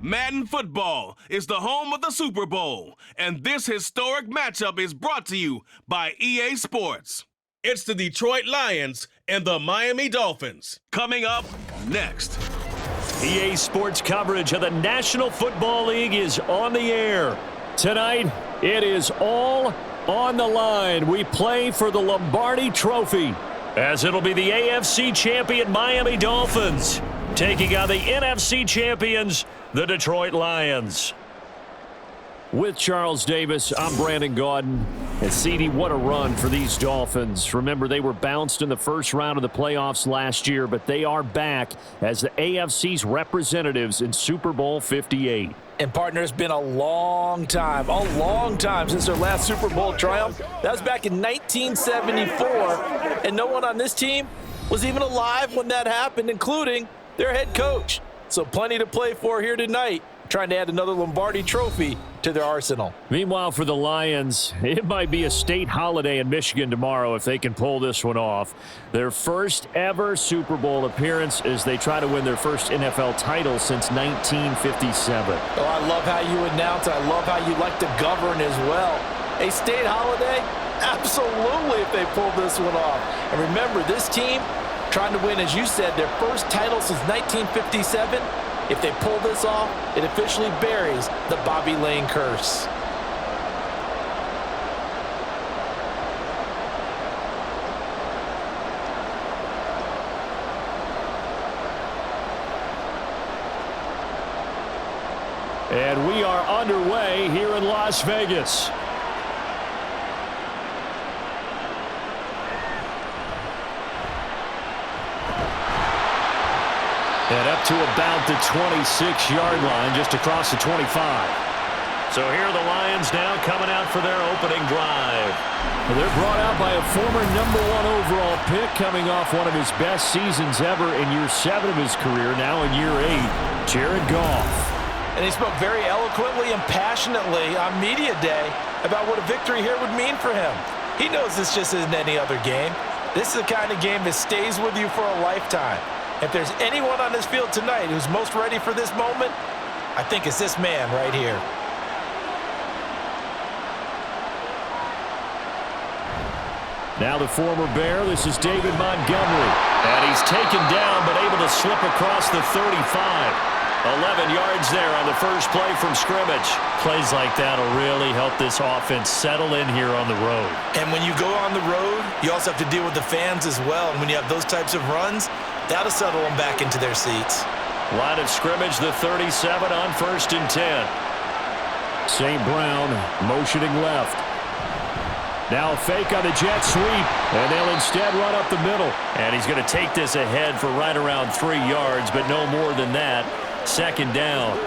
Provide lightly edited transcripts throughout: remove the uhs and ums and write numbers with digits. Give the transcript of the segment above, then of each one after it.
Madden Football is the home of the Super Bowl, and this historic matchup is brought to you by EA Sports. It's the Detroit Lions and the Miami Dolphins. Coming up next. EA Sports coverage of the National Football League is on the air. Tonight, it is all on the line. We play for the Lombardi Trophy, as it'll be the AFC champion Miami Dolphins taking on the NFC champions, the Detroit Lions. With Charles Davis, I'm Brandon Gaudin. And CD, what a run for these Dolphins. Remember, they were bounced in the first round of the playoffs last year, but they are back as the AFC's representatives in Super Bowl 58. And, partner, it's been a long time since their last Super Bowl triumph. That was back in 1974, and no one on this team was even alive when that happened, including their head coach. So plenty to play for here tonight, trying to add another Lombardi trophy to their arsenal. Meanwhile, for the Lions, it might be a state holiday in Michigan tomorrow if they can pull this one off. Their first ever Super Bowl appearance as they try to win their first NFL title since 1957. Oh, I love how you announce it. I love how you like to govern as well. A state holiday? Absolutely, if they pull this one off. And remember, this team trying to win, as you said, their first title since 1957. If they pull this off, it officially buries the Bobby Lane curse. And we are underway here in Las Vegas. And up to about the 26-yard line, just across the 25. So here are the Lions now coming out for their opening drive. Well, they're brought out by a former #1 overall pick, coming off one of his best seasons ever in year 7 of his career, now in year 8, Jared Goff. And he spoke very eloquently and passionately on media day about what a victory here would mean for him. He knows this just isn't any other game. This is the kind of game that stays with you for a lifetime. If there's anyone on this field tonight who's most ready for this moment, I think it's this man right here. Now the former Bear, this is David Montgomery. And he's taken down, but able to slip across the 35. 11 yards there on the first play from scrimmage. Plays like that will really help this offense settle in here on the road. And when you go on the road, you also have to deal with the fans as well. And when you have those types of runs, that'll settle them back into their seats. Line of scrimmage, the 37 on 1st and 10. St. Brown motioning left. Now a fake on the jet sweep, and they'll instead run up the middle. And he's going to take this ahead for right around 3 yards, but no more than that. 2nd down.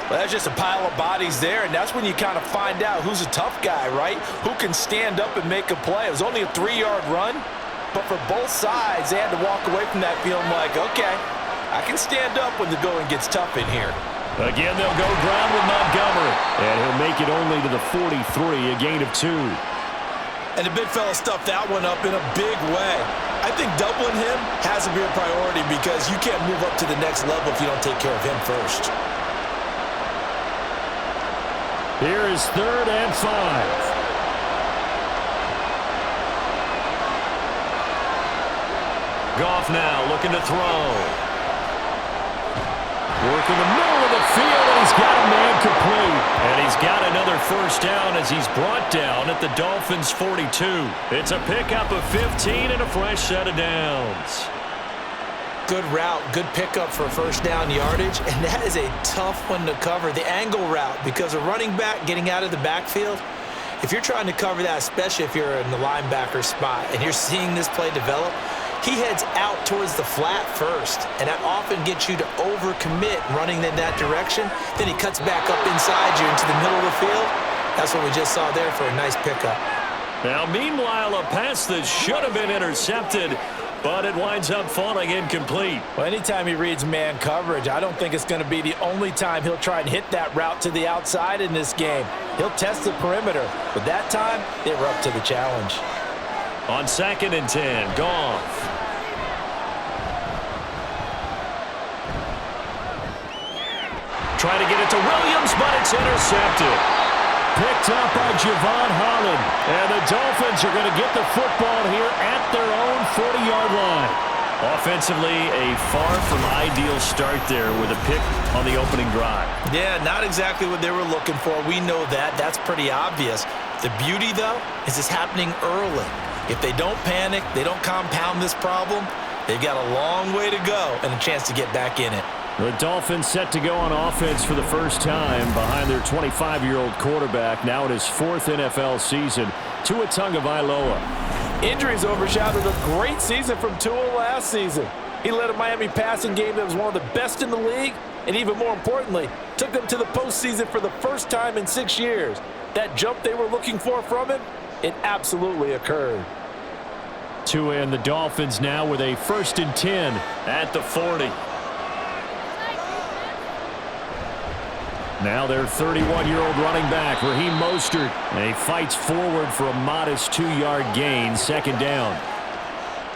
Well, that's just a pile of bodies there, and that's when you kind of find out who's a tough guy, right? Who can stand up and make a play. It was only a 3-yard run, but for both sides, they had to walk away from that feeling like, okay, I can stand up when the going gets tough in here. Again, they'll go ground with Montgomery, and he'll make it only to the 43, a gain of 2. And the big fella stuffed that one up in a big way. I think doubling him has to be a priority because you can't move up to the next level if you don't take care of him first. Here is 3rd and 5. Goff now looking to throw. Working the middle of the field, and he's got a man complete. And he's got another first down as he's brought down at the Dolphins' 42. It's a pickup of 15 and a fresh set of downs. Good route, good pickup for first down yardage, and that is a tough one to cover, the angle route, because a running back getting out of the backfield, if you're trying to cover that, especially if you're in the linebacker spot and you're seeing this play develop, he heads out towards the flat first, and that often gets you to overcommit running in that direction. Then he cuts back up inside you into the middle of the field. That's what we just saw there for a nice pickup. Now, meanwhile, a pass that should have been intercepted, but it winds up falling incomplete. Well, anytime he reads man coverage, I don't think it's going to be the only time he'll try and hit that route to the outside in this game. He'll test the perimeter, but that time, they were up to the challenge. On 2nd and 10, Goff. Trying to get it to Williams, but it's intercepted. Picked up by Javon Holland. And the Dolphins are going to get the football here at their own 40-yard line. Offensively, a far from ideal start there with a pick on the opening drive. Yeah, not exactly what they were looking for. We know that. That's pretty obvious. The beauty, though, is it's happening early. If they don't panic, they don't compound this problem, they've got a long way to go and a chance to get back in it. The Dolphins set to go on offense for the first time behind their 25-year-old quarterback, now in his 4th NFL season, Tua Tagovailoa. Injuries overshadowed a great season from Tua last season. He led a Miami passing game that was one of the best in the league, and even more importantly, took them to the postseason for the first time in 6 years. That jump they were looking for from him, it absolutely occurred. Tua and the Dolphins now with a 1st and 10 at the 40. Now their 31-year-old running back, Raheem Mostert, and he fights forward for a modest 2-yard gain, 2nd down.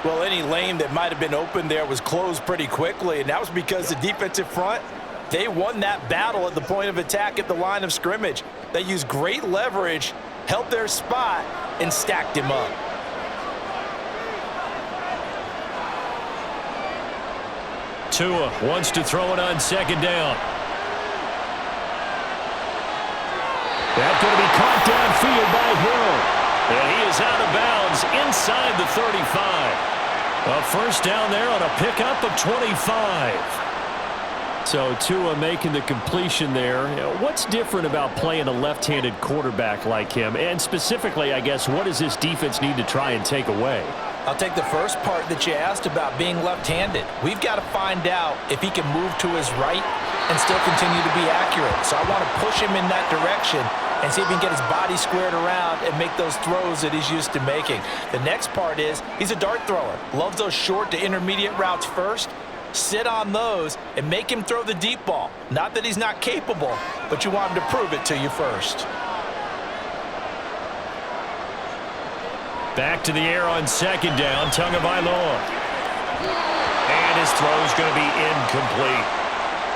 Well, any lane that might have been open there was closed pretty quickly, and that was because the defensive front, they won that battle at the point of attack at the line of scrimmage. They used great leverage, held their spot, and stacked him up. Tua wants to throw it on 2nd down. That's going to be caught downfield by Hill. And he is out of bounds inside the 35. A 1st down there on a pickup of 25. So Tua making the completion there. What's different about playing a left-handed quarterback like him? And specifically, I guess, what does this defense need to try and take away? I'll take the first part that you asked about being left-handed. We've got to find out if he can move to his right and still continue to be accurate. So I want to push him in that direction and see if he can get his body squared around and make those throws that he's used to making. The next part is he's a dart thrower. Loves those short to intermediate routes first. Sit on those and make him throw the deep ball. Not that he's not capable, but you want him to prove it to you first. Back to the air on 2nd down, Tagovailoa. And his throw is going to be incomplete.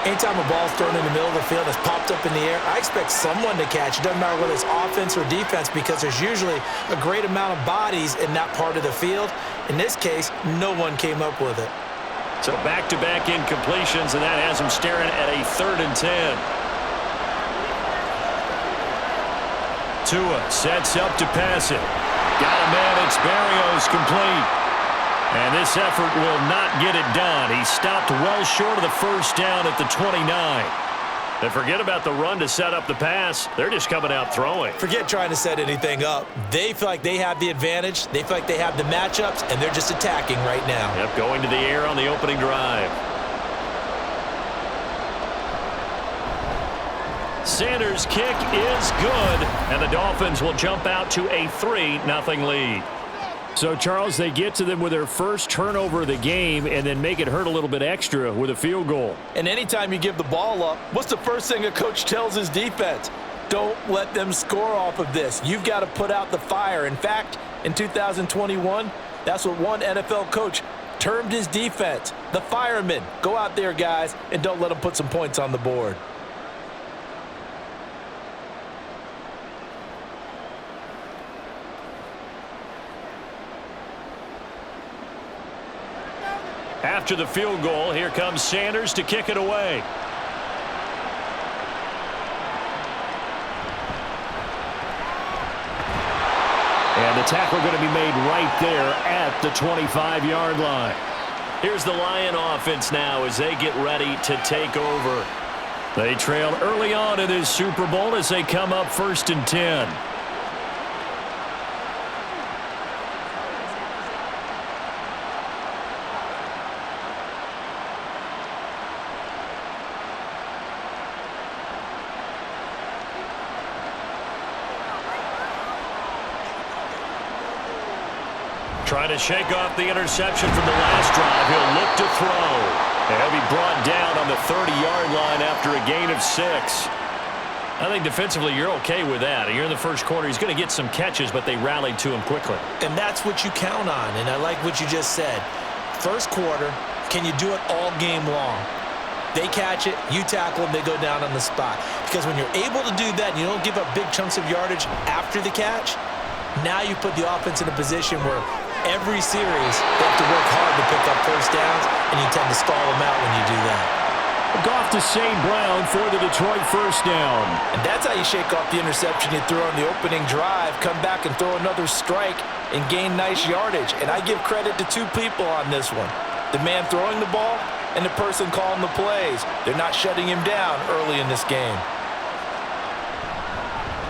Anytime a ball's thrown in the middle of the field that's popped up in the air, I expect someone to catch. It doesn't matter whether it's offense or defense because there's usually a great amount of bodies in that part of the field. In this case, no one came up with it. So back-to-back incompletions, and that has him staring at a 3rd and 10. Tua sets up to pass it. Got a man, it's Barrios, complete. And this effort will not get it done. He stopped well short of the 1st down at the 29. And forget about the run to set up the pass. They're just coming out throwing. Forget trying to set anything up. They feel like they have the advantage. They feel like they have the matchups, and they're just attacking right now. Yep, going to the air on the opening drive. Sanders' kick is good, and the Dolphins will jump out to a 3-0 lead. So, Charles, they get to them with their first turnover of the game and then make it hurt a little bit extra with a field goal. And anytime you give the ball up, what's the first thing a coach tells his defense? Don't let them score off of this. You've got to put out the fire. In fact, in 2021, that's what one NFL coach termed his defense, the firemen. Go out there, guys, and don't let them put some points on the board. After the field goal, here comes Sanders to kick it away. And the tackle going to be made right there at the 25-yard line. Here's the Lion offense now as they get ready to take over. They trail early on in this Super Bowl as they come up 1st and 10. Trying to shake off the interception from the last drive. He'll look to throw. And he'll be brought down on the 30-yard line after a gain of 6. I think defensively you're okay with that. You're in the first quarter. He's going to get some catches, but they rallied to him quickly. And that's what you count on, and I like what you just said. First quarter, can you do it all game long? They catch it, you tackle them, they go down on the spot. Because when you're able to do that and you don't give up big chunks of yardage after the catch, now you put the offense in a position where every series they have to work hard to pick up first downs, and you tend to stall them out when you do that. Goff to St. Brown for the Detroit first down. And that's how you shake off the interception you threw on the opening drive, come back and throw another strike and gain nice yardage. And I give credit to two people on this one. The man throwing the ball and the person calling the plays. They're not shutting him down early in this game.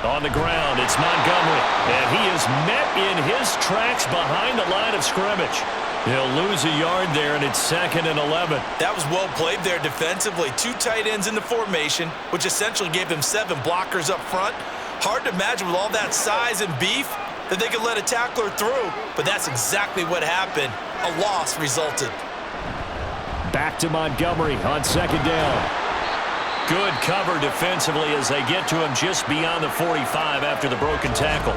On the ground, it's Montgomery. And he is met in his tracks behind the line of scrimmage. He'll lose a yard there, and it's 2nd and 11. That was well played there defensively. Two tight ends in the formation, which essentially gave them 7 blockers up front. Hard to imagine with all that size and beef that they could let a tackler through, but that's exactly what happened. A loss resulted. Back to Montgomery on 2nd down. Good cover defensively as they get to him just beyond the 45 after the broken tackle.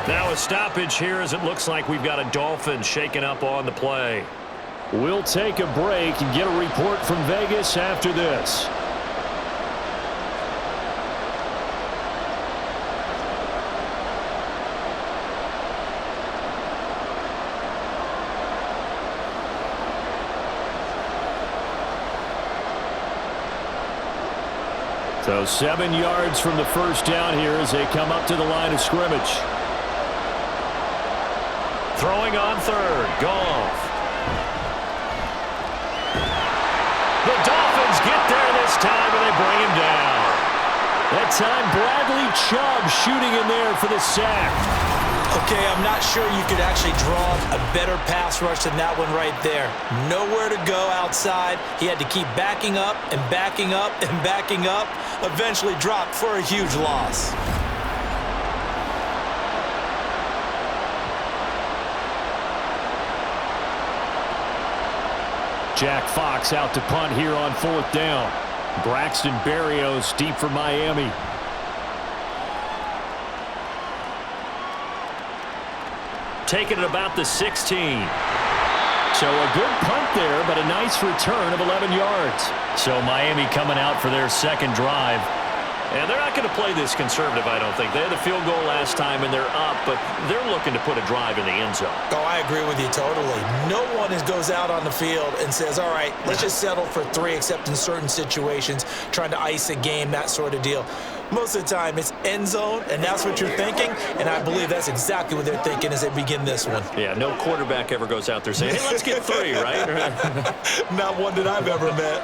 Now a stoppage here as it looks like we've got a Dolphins shaking up on the play. We'll take a break and get a report from Vegas after this. So 7 yards from the first down here as they come up to the line of scrimmage. Throwing on 3rd, Goff. The Dolphins get there this time and they bring him down. That time Bradley Chubb shooting in there for the sack. Okay, I'm not sure you could actually draw a better pass rush than that one right there. Nowhere to go outside. He had to keep backing up and backing up and backing up. Eventually dropped for a huge loss. Jack Fox out to punt here on 4th down. Braxton Berrios deep for Miami. Taking it about the 16. So a good punt there, but a nice return of 11 yards. So Miami coming out for their second drive. And they're not going to play this conservative, I don't think. They had the field goal last time, and they're up, but they're looking to put a drive in the end zone. Oh, I agree with you totally. No one goes out on the field and says, all right, let's just settle for 3, except in certain situations, trying to ice a game, that sort of deal. Most of the time, it's end zone, and that's what you're thinking, and I believe that's exactly what they're thinking as they begin this one. Yeah, no quarterback ever goes out there saying, hey, let's get 3, right? Not one that I've ever met.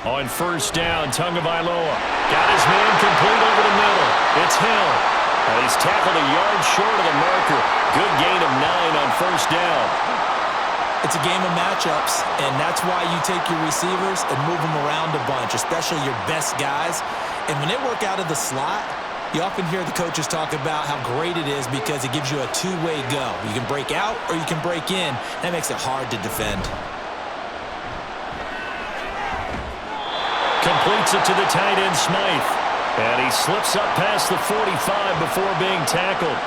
On first down, Tagovailoa got his man complete over the middle. It's Hill. And he's tackled a yard short of the marker. Good gain of 9 on first down. It's a game of matchups, and that's why you take your receivers and move them around a bunch, especially your best guys. And when they work out of the slot, you often hear the coaches talk about how great it is because it gives you a two-way go. You can break out or you can break in. That makes it hard to defend. Completes it to the tight end, Smythe. And he slips up past the 45 before being tackled.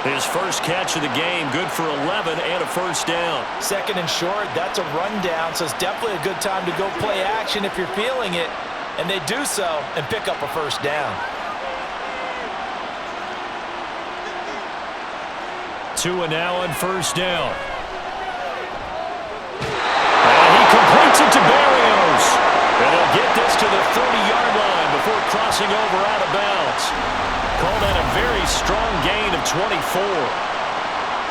His first catch of the game, good for 11 and a first down. 2nd and short, that's a rundown, so it's definitely a good time to go play action if you're feeling it. And they do so and pick up a first down. 2 and now on first down. And he completes it to Berrios. And he'll get this to the 30-yard line before crossing over out of bounds. Call that a very strong gain of 24.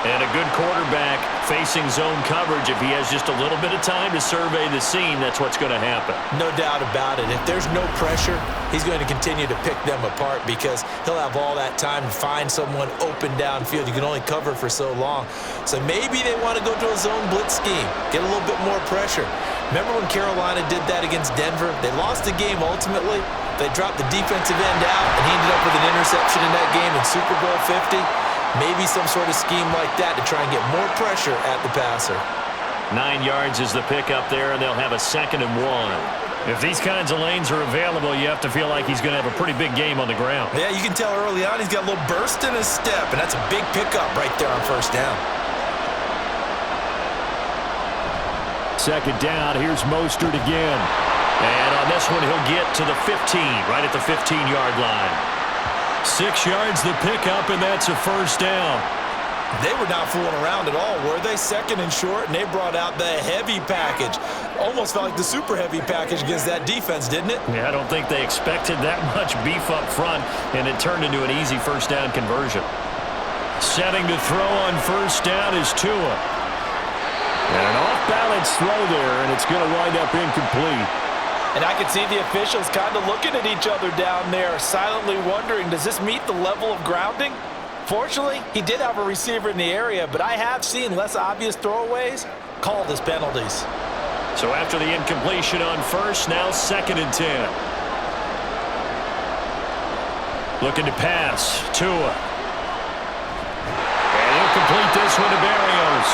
And a good quarterback facing zone coverage. If he has just a little bit of time to survey the scene, that's what's going to happen. No doubt about it. If there's no pressure, he's going to continue to pick them apart because he'll have all that time to find someone open downfield. You can only cover for so long. So maybe they want to go to a zone blitz scheme, get a little bit more pressure. Remember when Carolina did that against Denver? They lost the game ultimately. They dropped the defensive end out, and he ended up with an interception in that game in Super Bowl 50. Maybe some sort of scheme like that to try and get more pressure at the passer. 9 yards is the pickup there, and they'll have a 2nd and 1. If these kinds of lanes are available, you have to feel like he's going to have a pretty big game on the ground. Yeah, you can tell early on he's got a little burst in his step, and that's a big pickup right there on first down. second down. Here's Mostert again. And on this one, he'll get to the 15, right at the 15-yard line. 6 yards the pickup, and that's a first down. They were not fooling around at all, were they? Second and short, and they brought out the heavy package. Almost felt like the super heavy package against that defense, didn't it? Yeah, I don't think they expected that much beef up front, and it turned into an easy first down conversion. Setting to throw on first down is Tua. And an off-balance throw there, and it's going to wind up incomplete. And I can see the officials kind of looking at each other down there, silently wondering, does this meet the level of grounding? Fortunately, he did have a receiver in the area, but I have seen less obvious throwaways called as penalties. So after the incompletion on first, now 2nd and 10. Looking to pass, Tua. And he'll complete this one to Barrios.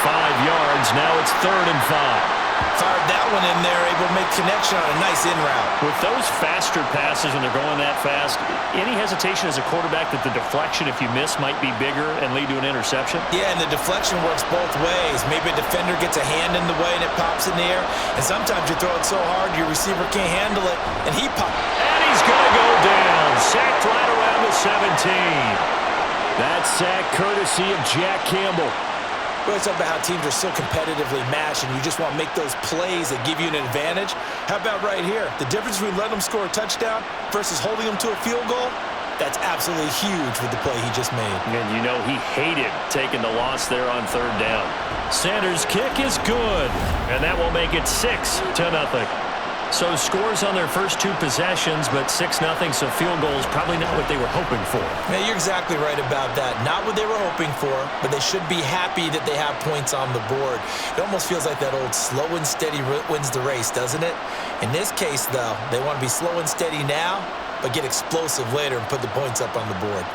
5 yards, now it's 3rd and 5. Fired that one in there, able to make connection on a nice in route. With those faster passes and they're going that fast, any hesitation as a quarterback that the deflection, if you miss, might be bigger and lead to an interception? Yeah, and the deflection works both ways. Maybe a defender gets a hand in the way and it pops in the air, and sometimes you throw it so hard your receiver can't handle it, and he pops. And he's going to go down. Sacked right around the 17. That sack courtesy of Jack Campbell. We always talk about how teams are so competitively matched and you just want to make those plays that give you an advantage. How about right here? The difference between letting them score a touchdown versus holding them to a field goal, that's absolutely huge with the play he just made. And you know he hated taking the loss there on 3rd down. Sanders' kick is good. And that will make it 6-0. So scores on their first 2 possessions, but 6-0, so field goal is probably not what they were hoping for. Yeah, you're exactly right about that. Not what they were hoping for, but they should be happy that they have points on the board. It almost feels like that old slow and steady wins the race, doesn't it? In this case, though, they want to be slow and steady now, but get explosive later and put the points up on the board.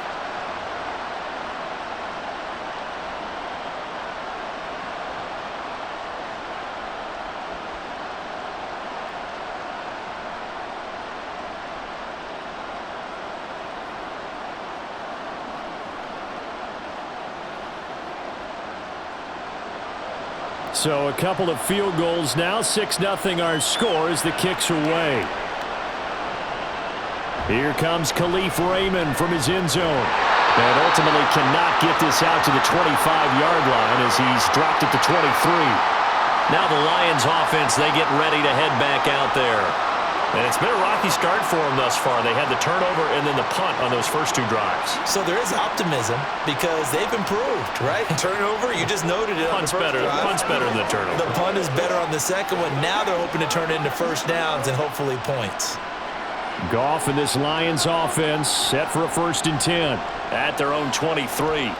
So a couple of field goals now. 6-0 our score as the kicks away. Here comes Khalif Raymond from his end zone. And ultimately cannot get this out to the 25-yard line as he's dropped it to 23. Now the Lions offense, they get ready to head back out there. And it's been a rocky start for them thus far. They had the turnover and then the punt on those first 2 drives. So there is optimism because they've improved, right? Turnover, you just noted it. Punt's better than the turnover. The punt is better on the second one. Now they're hoping to turn it into first downs and hopefully points. Goff and this Lions offense set for a 1st and 10. At their own 23.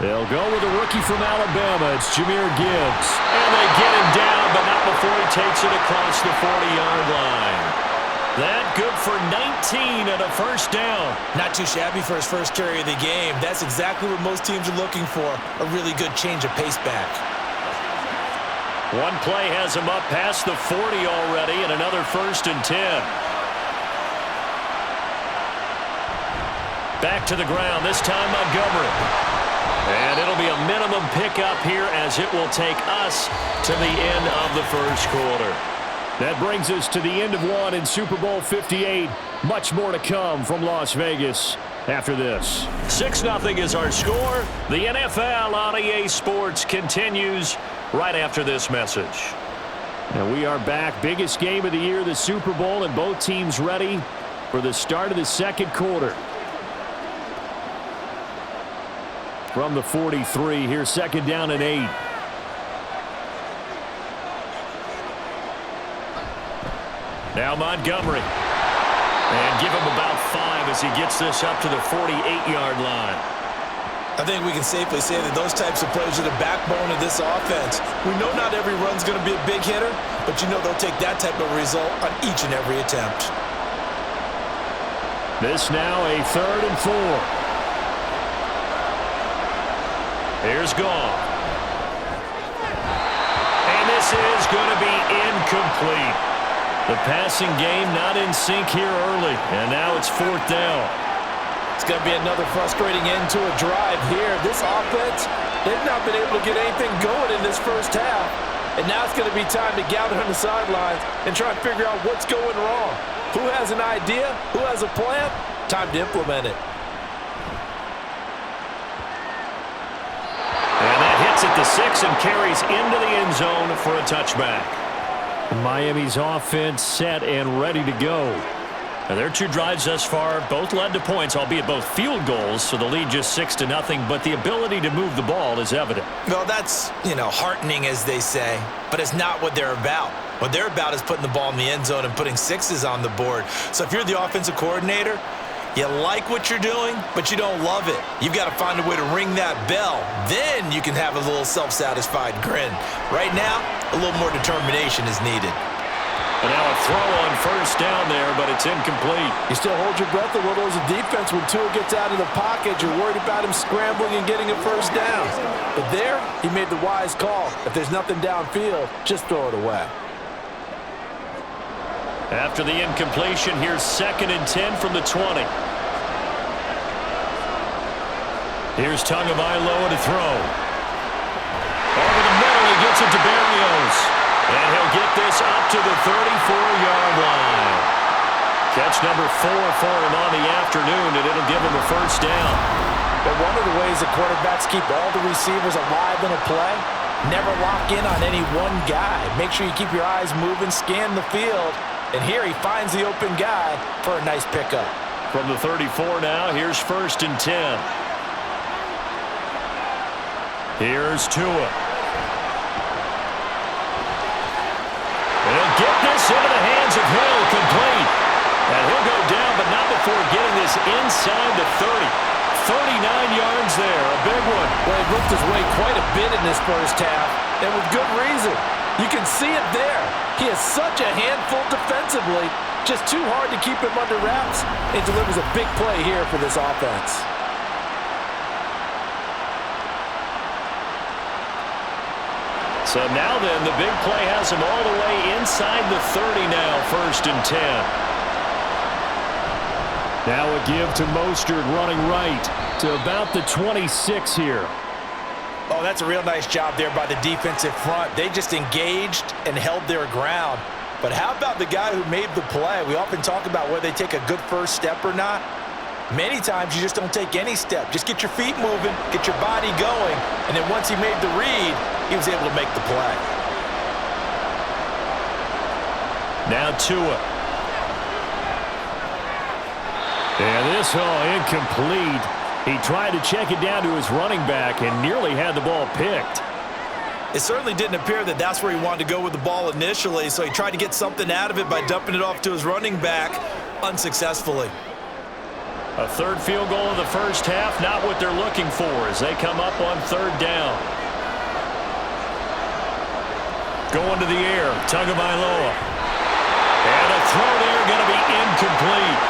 They'll go with a rookie from Alabama. It's Jahmyr Gibbs. And they get him down, but not before he takes it across the 40-yard line. That good for 19 and a first down. Not too shabby for his first carry of the game. That's exactly what most teams are looking for, a really good change of pace back. One play has him up past the 40 already, and another 1st and 10. Back to the ground, this time Montgomery. And it'll be a minimum pickup here as it will take us to the end of the first quarter. That brings us to the end of one in Super Bowl 58. Much more to come from Las Vegas after this. 6-0 is our score. The NFL on EA Sports continues right after this message. And we are back. Biggest game of the year, the Super Bowl, and both teams ready for the start of the second quarter. From the 43, here's 2nd down and 8. Now Montgomery. And give him about 5 as he gets this up to the 48-yard line. I think we can safely say that those types of plays are the backbone of this offense. We know not every run's going to be a big hitter, but you know they'll take that type of result on each and every attempt. This now a 3rd and 4. Here's Goff. And this is going to be incomplete. The passing game not in sync here early, and now it's 4th down. It's going to be another frustrating end to a drive here. This offense They've not been able to get anything going in this first half. And now it's going to be time to gather on the sidelines and try and figure out what's going wrong. Who has an idea? Who has a plan? Time to implement it. And that hits at the 6 and carries into the end zone for a touchback. Miami's offense set and ready to go. And their 2 drives thus far both led to points, albeit both field goals, so the lead just 6-0, but the ability to move the ball is evident. Well, that's, heartening, as they say, but it's not what they're about. What they're about is putting the ball in the end zone and putting 6s on the board. So if you're the offensive coordinator, you like what you're doing, but you don't love it. You've got to find a way to ring that bell. Then you can have a little self-satisfied grin. Right now, a little more determination is needed. And now a throw on first down there, but it's incomplete. You still hold your breath a little as a defense when Tua gets out of the pocket. You're worried about him scrambling and getting a first down. But there, he made the wise call. If there's nothing downfield, just throw it away. After the incompletion, here's 2nd and 10 from the 20. Here's Tagovailoa to throw. Over the middle, he gets it to Berrios. And he'll get this up to the 34-yard line. Catch number 4 for him on the afternoon, and it'll give him a first down. But one of the ways that quarterbacks keep all the receivers alive in a play, never lock in on any one guy. Make sure you keep your eyes moving, scan the field, and here he finds the open guy for a nice pickup. From the 34 now, here's 1st and 10. Here's Tua. He'll get this into the hands of Hill, complete. And he'll go down, but not before getting this inside the 30. 39 yards there, a big one. Well, he looked his way quite a bit in this first half, and with good reason. You can see it there. He is such a handful defensively, just too hard to keep him under wraps. It delivers a big play here for this offense. So now then, the big play has him all the way inside the 30 now, 1st and 10. Now a give to Mostert running right to about the 26 here. Oh, that's a real nice job there by the defensive front. They just engaged and held their ground. But how about the guy who made the play? We often talk about whether they take a good first step or not. Many times you just don't take any step. Just get your feet moving, get your body going, and then once he made the read, he was able to make the play. Now Tua. And this, incomplete. He tried to check it down to his running back and nearly had the ball picked. It certainly didn't appear that that's where he wanted to go with the ball initially, so he tried to get something out of it by dumping it off to his running back unsuccessfully. A 3rd field goal in the first half, not what they're looking for as they come up on 3rd down. Going to the air, Tagovailoa. And a throw there going to be incomplete.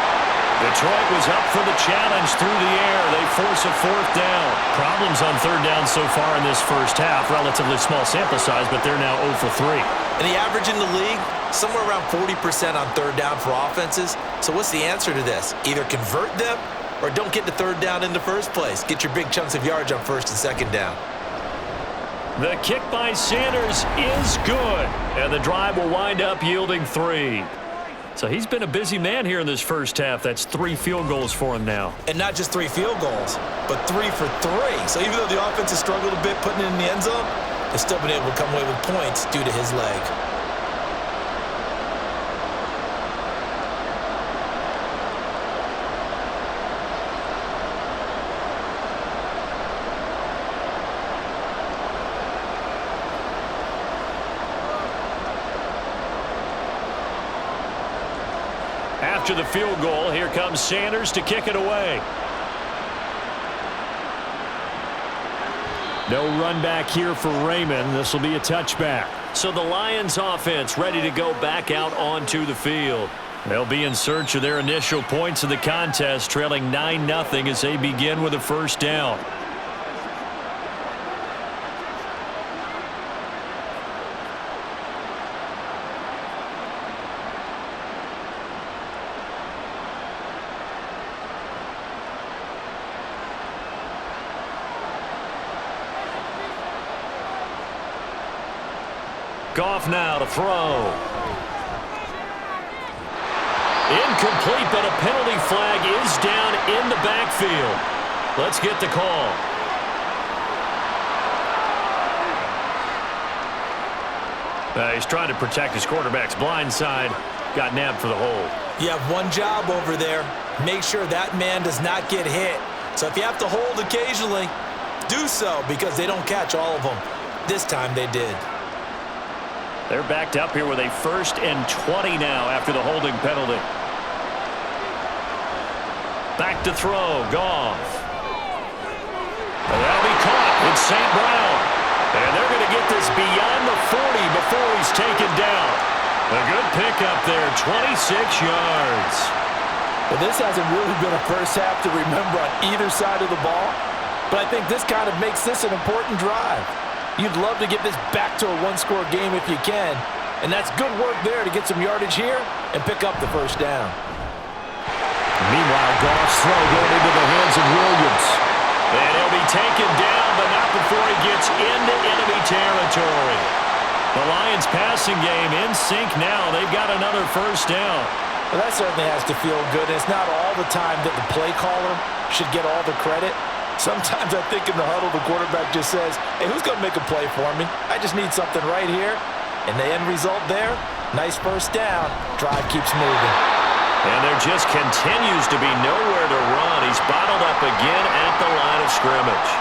Detroit was up for the challenge through the air. They force a 4th down. Problems on 3rd down so far in this first half. Relatively small sample size, but they're now 0 for 3. And the average in the league, somewhere around 40% on 3rd down for offenses. So what's the answer to this? Either convert them or don't get to 3rd down in the first place. Get your big chunks of yards on 1st and 2nd down. The kick by Sanders is good. And the drive will wind up yielding 3. So he's been a busy man here in this first half. That's 3 field goals for him now. And not just 3 field goals, but 3 for 3. So even though the offense has struggled a bit putting it in the end zone, they've still been able to come away with points due to his leg. After the field goal, here comes Sanders to kick it away. No run back here for Raymond. This will be a touchback. So the Lions offense ready to go back out onto the field. They'll be in search of their initial points of the contest, trailing 9-0 as they begin with a 1st down. Goff now to throw. Incomplete, but a penalty flag is down in the backfield. Let's get the call. He's trying to protect his quarterback's blind side. Got nabbed for the hold. You have one job over there. Make sure that man does not get hit. So if you have to hold occasionally, do so because they don't catch all of them. This time they did. They're backed up here with a 1st and 20 now after the holding penalty. Back to throw. Goff. That'll be caught. It's St. Brown. And they're going to get this beyond the 40 before he's taken down. A good pickup there, 26 yards. Well, this hasn't really been a first half to remember on either side of the ball, but I think this kind of makes this an important drive. You'd love to get this back to a one-score game if you can, and that's good work there to get some yardage here and pick up the first down. Meanwhile, Goff's throw going into the hands of Williams. And he'll be taken down, but not before he gets into enemy territory. The Lions' passing game in sync now. They've got another first down. Well, that certainly has to feel good. It's not all the time that the play caller should get all the credit. Sometimes I think in the huddle, the quarterback just says, hey, who's going to make a play for me? I just need something right here. And the end result there, nice first down. Drive keeps moving. And there just continues to be nowhere to run. He's bottled up again at the line of scrimmage.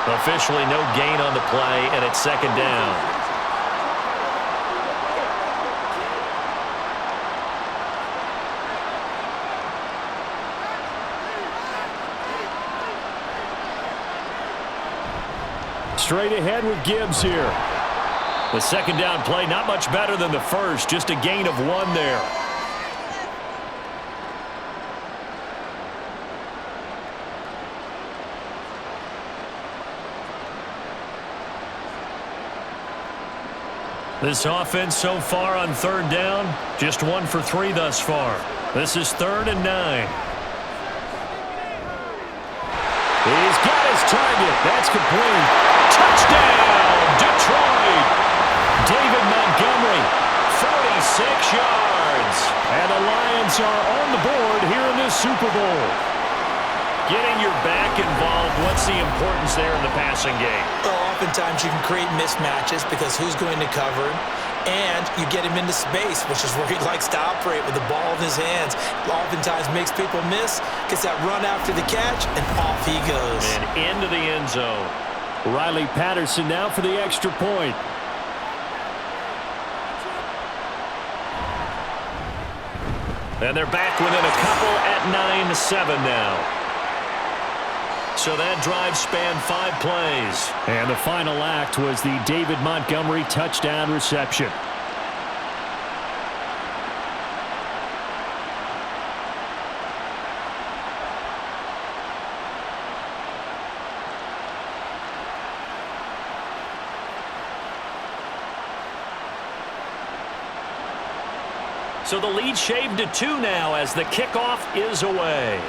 Officially no gain on the play, and it's 2nd down. Straight ahead with Gibbs here. The 2nd down play, not much better than the first, just a gain of 1 there. This offense so far on 3rd down, just 1 for 3 thus far. This is 3rd and 9. He's got his target. That's complete. Touchdown, Detroit. David Montgomery, 46 yards. And the Lions are on the board here in this Super Bowl. Getting your back involved, what's the importance there in the passing game? Well, oftentimes you can create mismatches because who's going to cover him, and you get him into space, which is where he likes to operate with the ball in his hands. Oftentimes makes people miss, gets that run after the catch, and off he goes. And into the end zone. Riley Patterson now for the extra point. And they're back within a couple at 9-7 now. So that drive spanned 5 plays. And the final act was the David Montgomery touchdown reception. So the lead shaved to 2 now as the kickoff is away.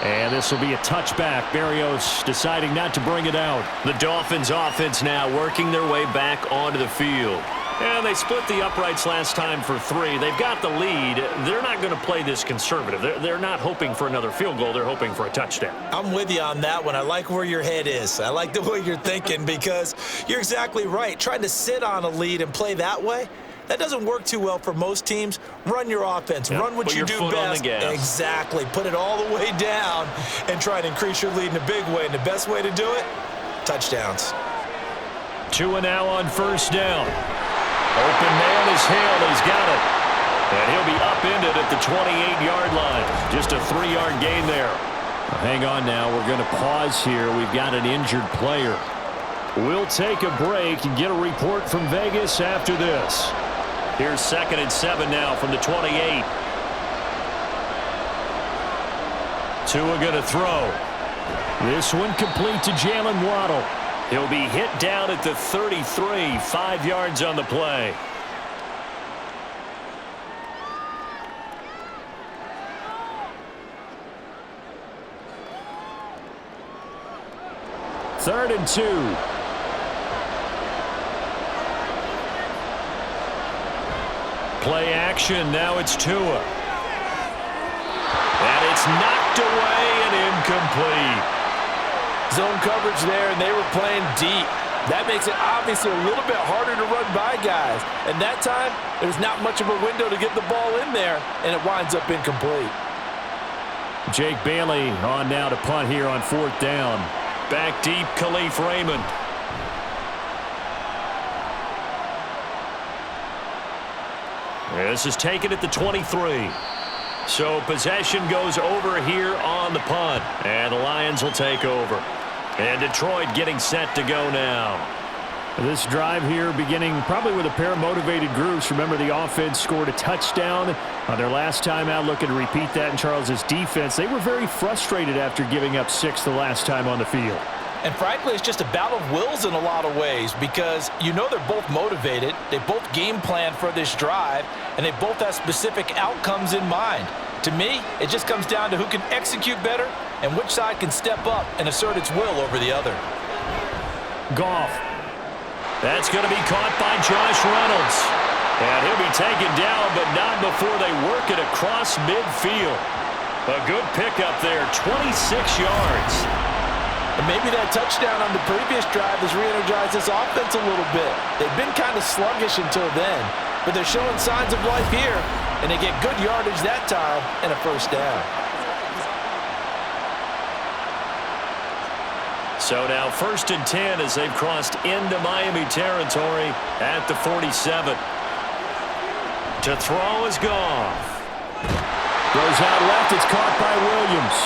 And this will be a touchback. Berrios deciding not to bring it out. The Dolphins offense now working their way back onto the field. And they split the uprights last time for 3. They've got the lead. They're not going to play this conservative. They're not hoping for another field goal. They're hoping for a touchdown. I'm with you on that one. I like where your head is. I like the way you're thinking because you're exactly right. Trying to sit on a lead and play that way, that doesn't work too well for most teams. Run your offense. Run what you do best. Exactly. Put it all the way down and try to increase your lead in a big way. And the best way to do it, touchdowns. 2 now on 1st down. Open man is Hill. He's got it. And he'll be upended at the 28-yard line. Just a 3-yard gain there. Hang on now. We're going to pause here. We've got an injured player. We'll take a break and get a report from Vegas after this. Here's 2nd and 7 now from the 28. Tua going to throw. This one complete to Jalen Waddle. He'll be hit down at the 33, 5 yards on the play. Third and 2. Play action. Now it's Tua. And it's knocked away and incomplete. Zone coverage there, and they were playing deep. That makes it obviously a little bit harder to run by guys. And that time, there's not much of a window to get the ball in there, and it winds up incomplete. Jake Bailey on now to punt here on 4th down. Back deep, Khalif Raymond. This is taken at the 23. So possession goes over here on the punt. And the Lions will take over. And Detroit getting set to go now. This drive here beginning probably with a pair of motivated groups. Remember, the offense scored a touchdown on their last time out, looking to repeat that in Charles's defense. They were very frustrated after giving up 6 the last time on the field. And frankly, it's just a battle of wills in a lot of ways because you know they're both motivated. They both game plan for this drive, and they both have specific outcomes in mind. To me, it just comes down to who can execute better and which side can step up and assert its will over the other. Goff. That's going to be caught by Josh Reynolds. And he'll be taken down, but not before they work it across midfield. A good pickup there, 26 yards. And maybe that touchdown on the previous drive has re-energized this offense a little bit. They've been kind of sluggish until then, but they're showing signs of life here, and they get good yardage that time and a first down. So now 1st and 10 as they've crossed into Miami territory at the 47. To throw is Goff. Goes out left. It's caught by Williams.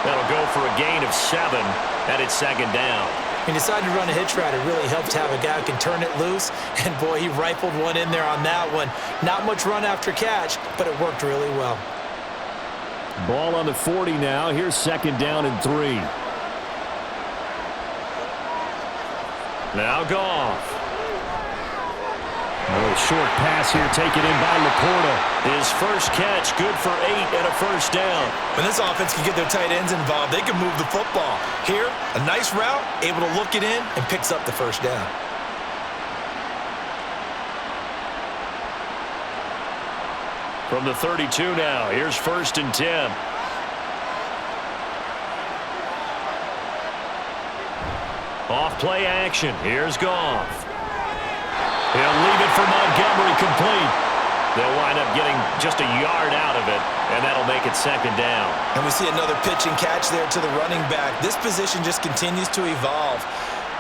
That'll go for a gain of 7, and it's 2nd down. He decided to run a hitch route. It really helps to have a guy who can turn it loose. And, boy, he rifled one in there on that one. Not much run after catch, but it worked really well. Ball on the 40 now. Here's 2nd down and 3. Now Goff. Short pass here taken in by Laporta. His first catch, good for 8 and a first down. When this offense can get their tight ends involved, they can move the football. Here, a nice route, able to look it in, and picks up the first down. From the 32 now, here's 1st and 10. Off play action, here's Goff. He'll leave it for Montgomery complete. They'll wind up getting just a yard out of it, and that'll make it 2nd down. And we see another pitch and catch there to the running back. This position just continues to evolve.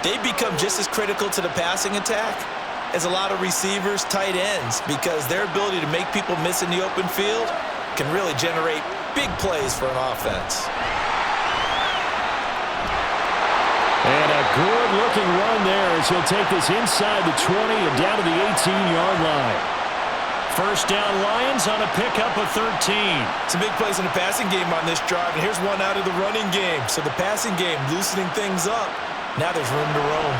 They become just as critical to the passing attack as a lot of receivers, tight ends, because their ability to make people miss in the open field can really generate big plays for an offense. And a good-looking run there as he'll take this inside the 20 and down to the 18-yard line. First down Lions on a pickup of 13. Some big plays in the passing game on this drive, and here's one out of the running game. So the passing game loosening things up. Now there's room to roam.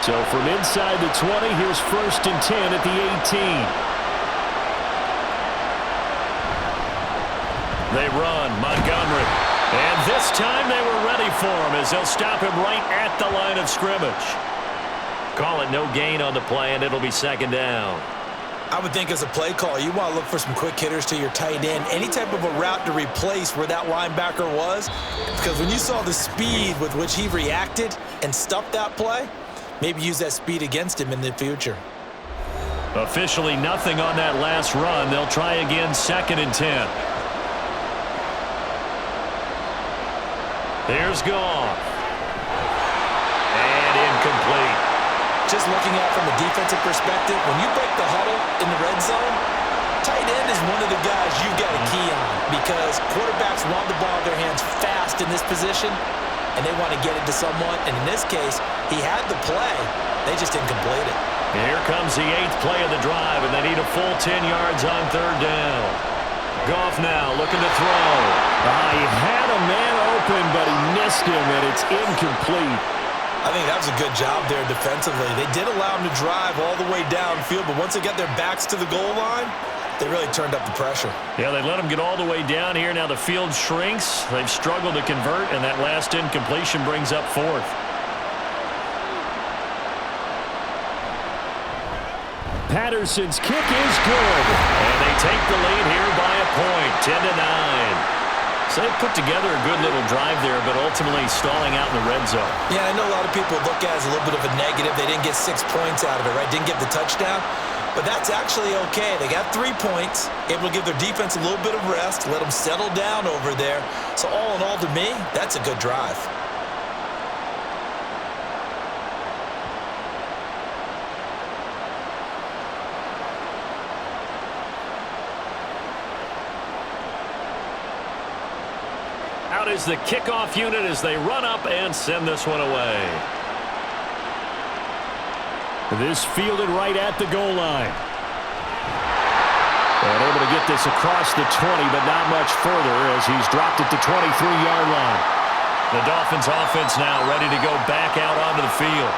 So from inside the 20, here's 1st and 10 at the 18. They run, Montgomery. And this time they were ready for him as they'll stop him right at the line of scrimmage. Call it no gain on the play, and it'll be 2nd down. I would think as a play call, you want to look for some quick hitters to your tight end. Any type of a route to replace where that linebacker was. Because when you saw the speed with which he reacted and stuffed that play, maybe use that speed against him in the future. Officially nothing on that last run. They'll try again, 2nd and 10. There's Goff. And incomplete. Just looking at it from a defensive perspective, when you break the huddle in the red zone, tight end is one of the guys you've got a key on because quarterbacks want the ball in their hands fast in this position, and they want to get it to someone. And in this case, he had the play. They just didn't complete it. Here comes the 8th play of the drive, and they need a full 10 yards on 3rd down. Goff now looking to throw. He had a man open, but he missed him, and it's incomplete. I think that was a good job there defensively. They did allow him to drive all the way downfield, but once they got their backs to the goal line, they really turned up the pressure. Yeah, they let him get all the way down here. Now the field shrinks. They've struggled to convert, and that last incompletion brings up 4th. Patterson's kick is good. And they take the lead here by a point, 10-9. So they put together a good little drive there, but ultimately stalling out in the red zone. Yeah, I know a lot of people look at it as a little bit of a negative. They didn't get 6 points out of it, right? Didn't get the touchdown. But that's actually okay. They got 3 points, able to give their defense a little bit of rest, let them settle down over there. So all in all, to me, that's a good drive. Out is the kickoff unit as they run up and send this one away. This fielded right at the goal line. And able to get this across the 20, but not much further as he's dropped it to 23-yard line. The Dolphins offense now ready to go back out onto the field.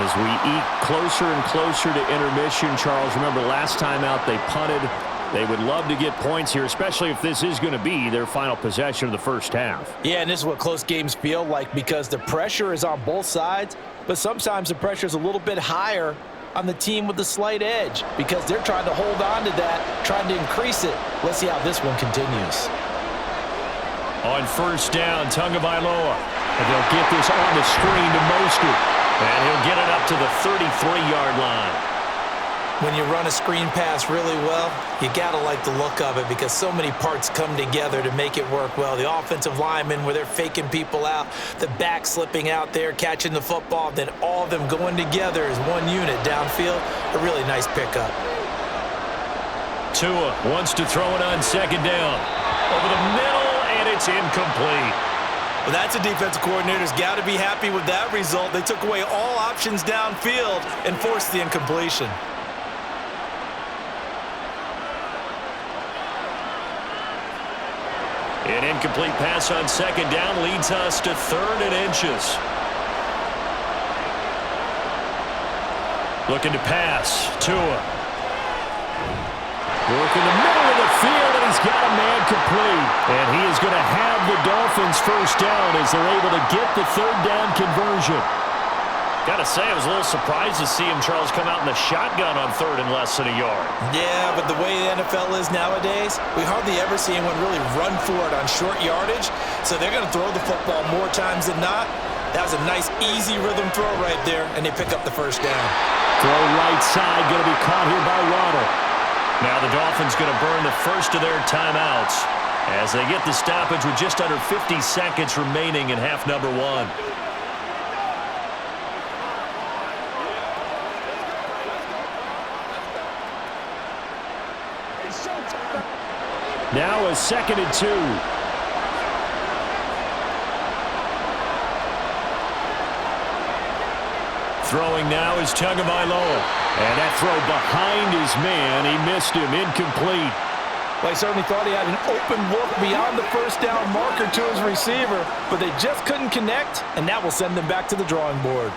As we eke closer and closer to intermission, Charles, remember last time out they punted. They would love to get points here, especially if this is going to be their final possession of the first half. Yeah, and this is what close games feel like because the pressure is on both sides, but sometimes the pressure is a little bit higher on the team with the slight edge because they're trying to hold on to that, trying to increase it. Let's see how this one continues. On first down, Tagovailoa. And they'll get this on the screen to Mostert. And he'll get it up to the 33-yard line. When you run a screen pass really well, you got to like the look of it because so many parts come together to make it work well. The offensive linemen where they're faking people out, the back slipping out there, catching the football, then all of them going together as one unit downfield. A really nice pickup. Tua wants to throw it on second down. Over the middle, and it's incomplete. Well, that's a defensive coordinator's got to be happy with that result. They took away all options downfield and forced the incompletion. An incomplete pass on second down leads us to 3rd and inches. Looking to pass. Tua. Working the middle of the field, and he's got a man complete. And he is going to have the Dolphins first down as they're able to get the 3rd down conversion. Got to say, I was a little surprised to see him, Charles, come out in the shotgun on 3rd and less than a yard. Yeah, but the way the NFL is nowadays, we hardly ever see anyone really run for it on short yardage. So they're going to throw the football more times than not. That was a nice, easy rhythm throw right there, and they pick up the first down. Throw right side, going to be caught here by Waddle. Now the Dolphins going to burn the first of their timeouts as they get the stoppage with just under 50 seconds remaining in half number 1. Now a 2nd and 2. Throwing now is Tagovailoa. And that throw behind his man. He missed him. Incomplete. Well, he certainly thought he had an open look beyond the first down marker to his receiver, but they just couldn't connect, and that will send them back to the drawing board.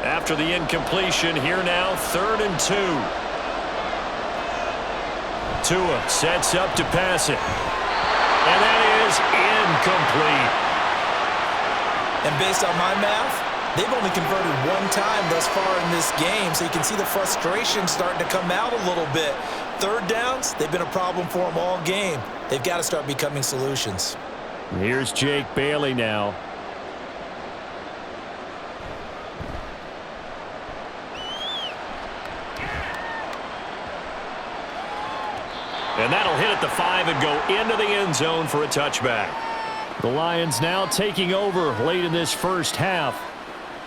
After the incompletion, here now, 3rd and 2. Tua sets up to pass it. And that is incomplete. And based on my math, they've only converted 1 time thus far in this game, so you can see the frustration starting to come out a little bit. 3rd downs, they've been a problem for them all game. They've got to start becoming solutions. Here's Jake Bailey now. And that'll hit at the 5 and go into the end zone for a touchback. The Lions now taking over late in this first half.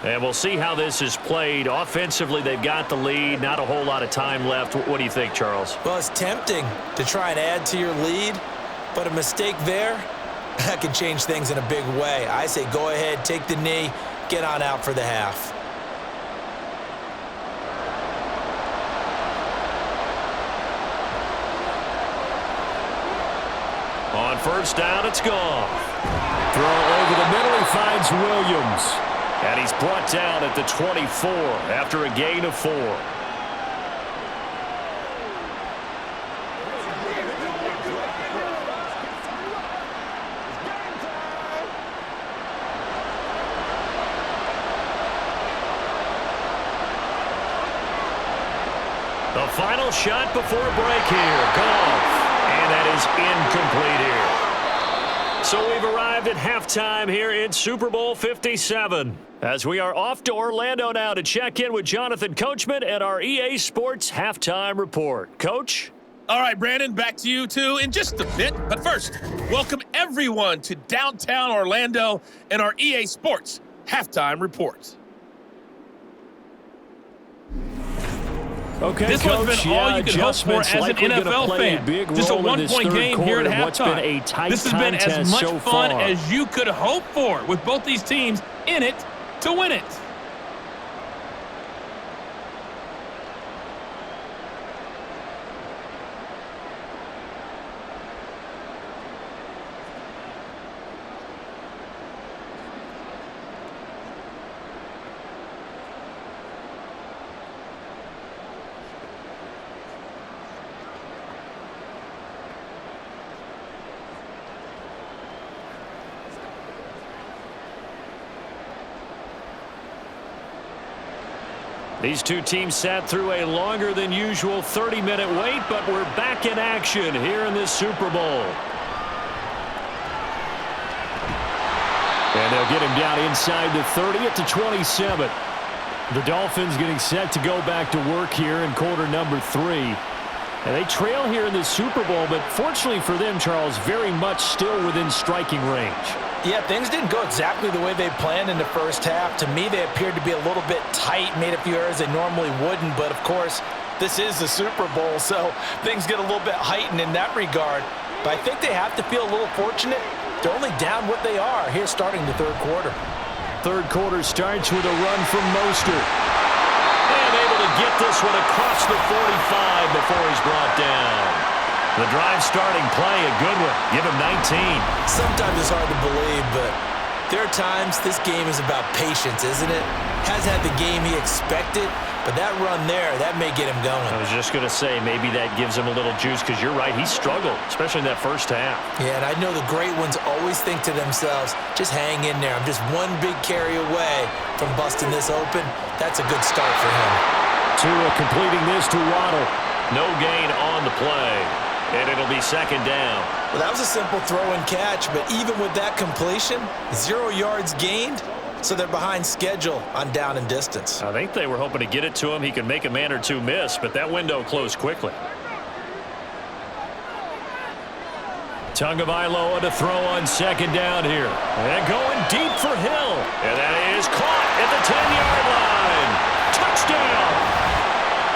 And we'll see how this is played. Offensively, they've got the lead. Not a whole lot of time left. What do you think, Charles? Well, it's tempting to try and add to your lead, but a mistake there, that can change things in a big way. I say go ahead, take the knee, get on out for the half. On first down, it's gone. Throw over the middle, he finds Williams. And he's brought down at the 24 after a gain of 4. final shot before break here. Goff. And that is incomplete here. So we've arrived at halftime here in Super Bowl 57. As we are off to Orlando now to check in with Jonathan Coachman and our EA Sports halftime report. Coach? All right, Brandon, back to you, too, in just a bit. But first, welcome everyone to downtown Orlando and our EA Sports halftime report. Okay, this Coach, one's been all you can hope for as an NFL fan. Just a one-point game here at halftime. This has been as much fun as you could hope for with both these teams in it to win it. These two teams sat through a longer than usual 30-minute wait, but we're back in action here in this Super Bowl. And they'll get him down inside the 30 at the 27. The Dolphins getting set to go back to work here in quarter number 3. And they trail here in this Super Bowl, but fortunately for them, Charles, very much still within striking range. Yeah, things didn't go exactly the way they planned in the first half. To me, they appeared to be a little bit tight, made a few errors they normally wouldn't. But, of course, this is the Super Bowl, so things get a little bit heightened in that regard. But I think they have to feel a little fortunate. They're only down what they are here starting the third quarter. Third quarter starts with a run from Mostert. And able to get this one across the 45 before he's brought down. The drive starting play, a good one. Give him 19. Sometimes it's hard to believe, but there are times this game is about patience, isn't it? Has had the game he expected, but that run there, that may get him going. I was just going to say, maybe that gives him a little juice, because you're right, he struggled, especially in that first half. Yeah, and I know the great ones always think to themselves, just hang in there. I'm just one big carry away from busting this open. That's a good start for him. Tua completing this to Waddle. No gain on the play. And it'll be second down. Well, that was a simple throw and catch, but even with that completion, 0 yards gained, so they're behind schedule on down and distance. I think they were hoping to get it to him. He could make a man or two miss, but that window closed quickly. Tagovailoa to throw on second down here. And going deep for Hill. And that is caught at the 10-yard line. Touchdown.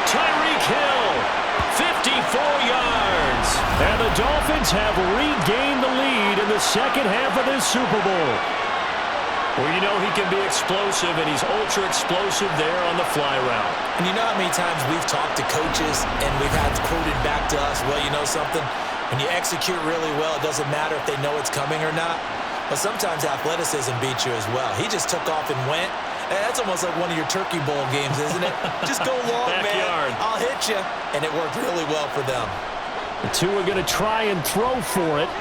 Tyreek Hill, 54 yards. And the Dolphins have regained the lead in the second half of this Super Bowl. Well, you know he can be explosive, and he's ultra-explosive there on the fly route. And you know how many times we've talked to coaches and we've had quoted back to us, well, you know something? When you execute really well, it doesn't matter if they know it's coming or not. But sometimes athleticism beats you as well. He just took off and went. And that's almost like one of your Turkey Bowl games, isn't it? Just go long, man. I'll hit you. And it worked really well for them. The two are going to try and throw for it.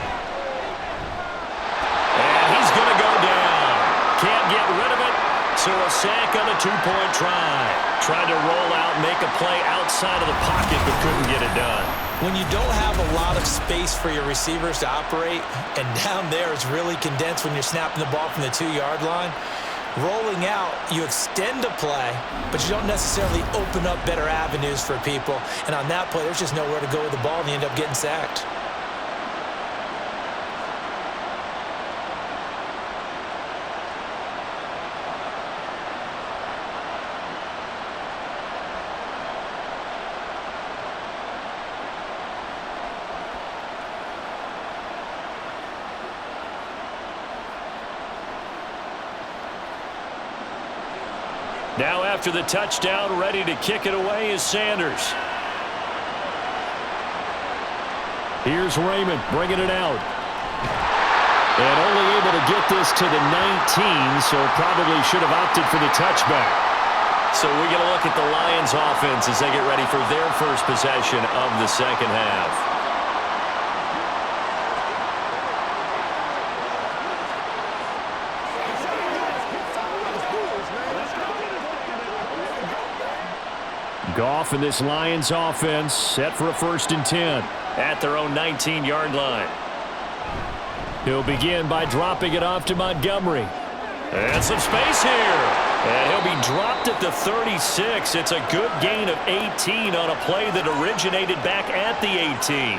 And he's going to go down. Can't get rid of it. So a sack on a two-point try. Tried to roll out, make a play outside of the pocket, but couldn't get it done. When you don't have a lot of space for your receivers to operate, and down there it's really condensed when you're snapping the ball from the 2-yard line, rolling out, you extend a play, but you don't necessarily open up better avenues for people. And on that play, there's just nowhere to go with the ball, and you end up getting sacked. Now after the touchdown, ready to kick it away is Sanders. Here's Raymond bringing it out. And only able to get this to the 19, so probably should have opted for the touchback. So we get a look at the Lions offense as they get ready for their first possession of the second half. Goff and this Lions offense set for a 1st and 10 at their own 19-yard line. He'll begin by dropping it off to Montgomery. And some space here. And he'll be dropped at the 36. It's a good gain of 18 on a play that originated back at the 18.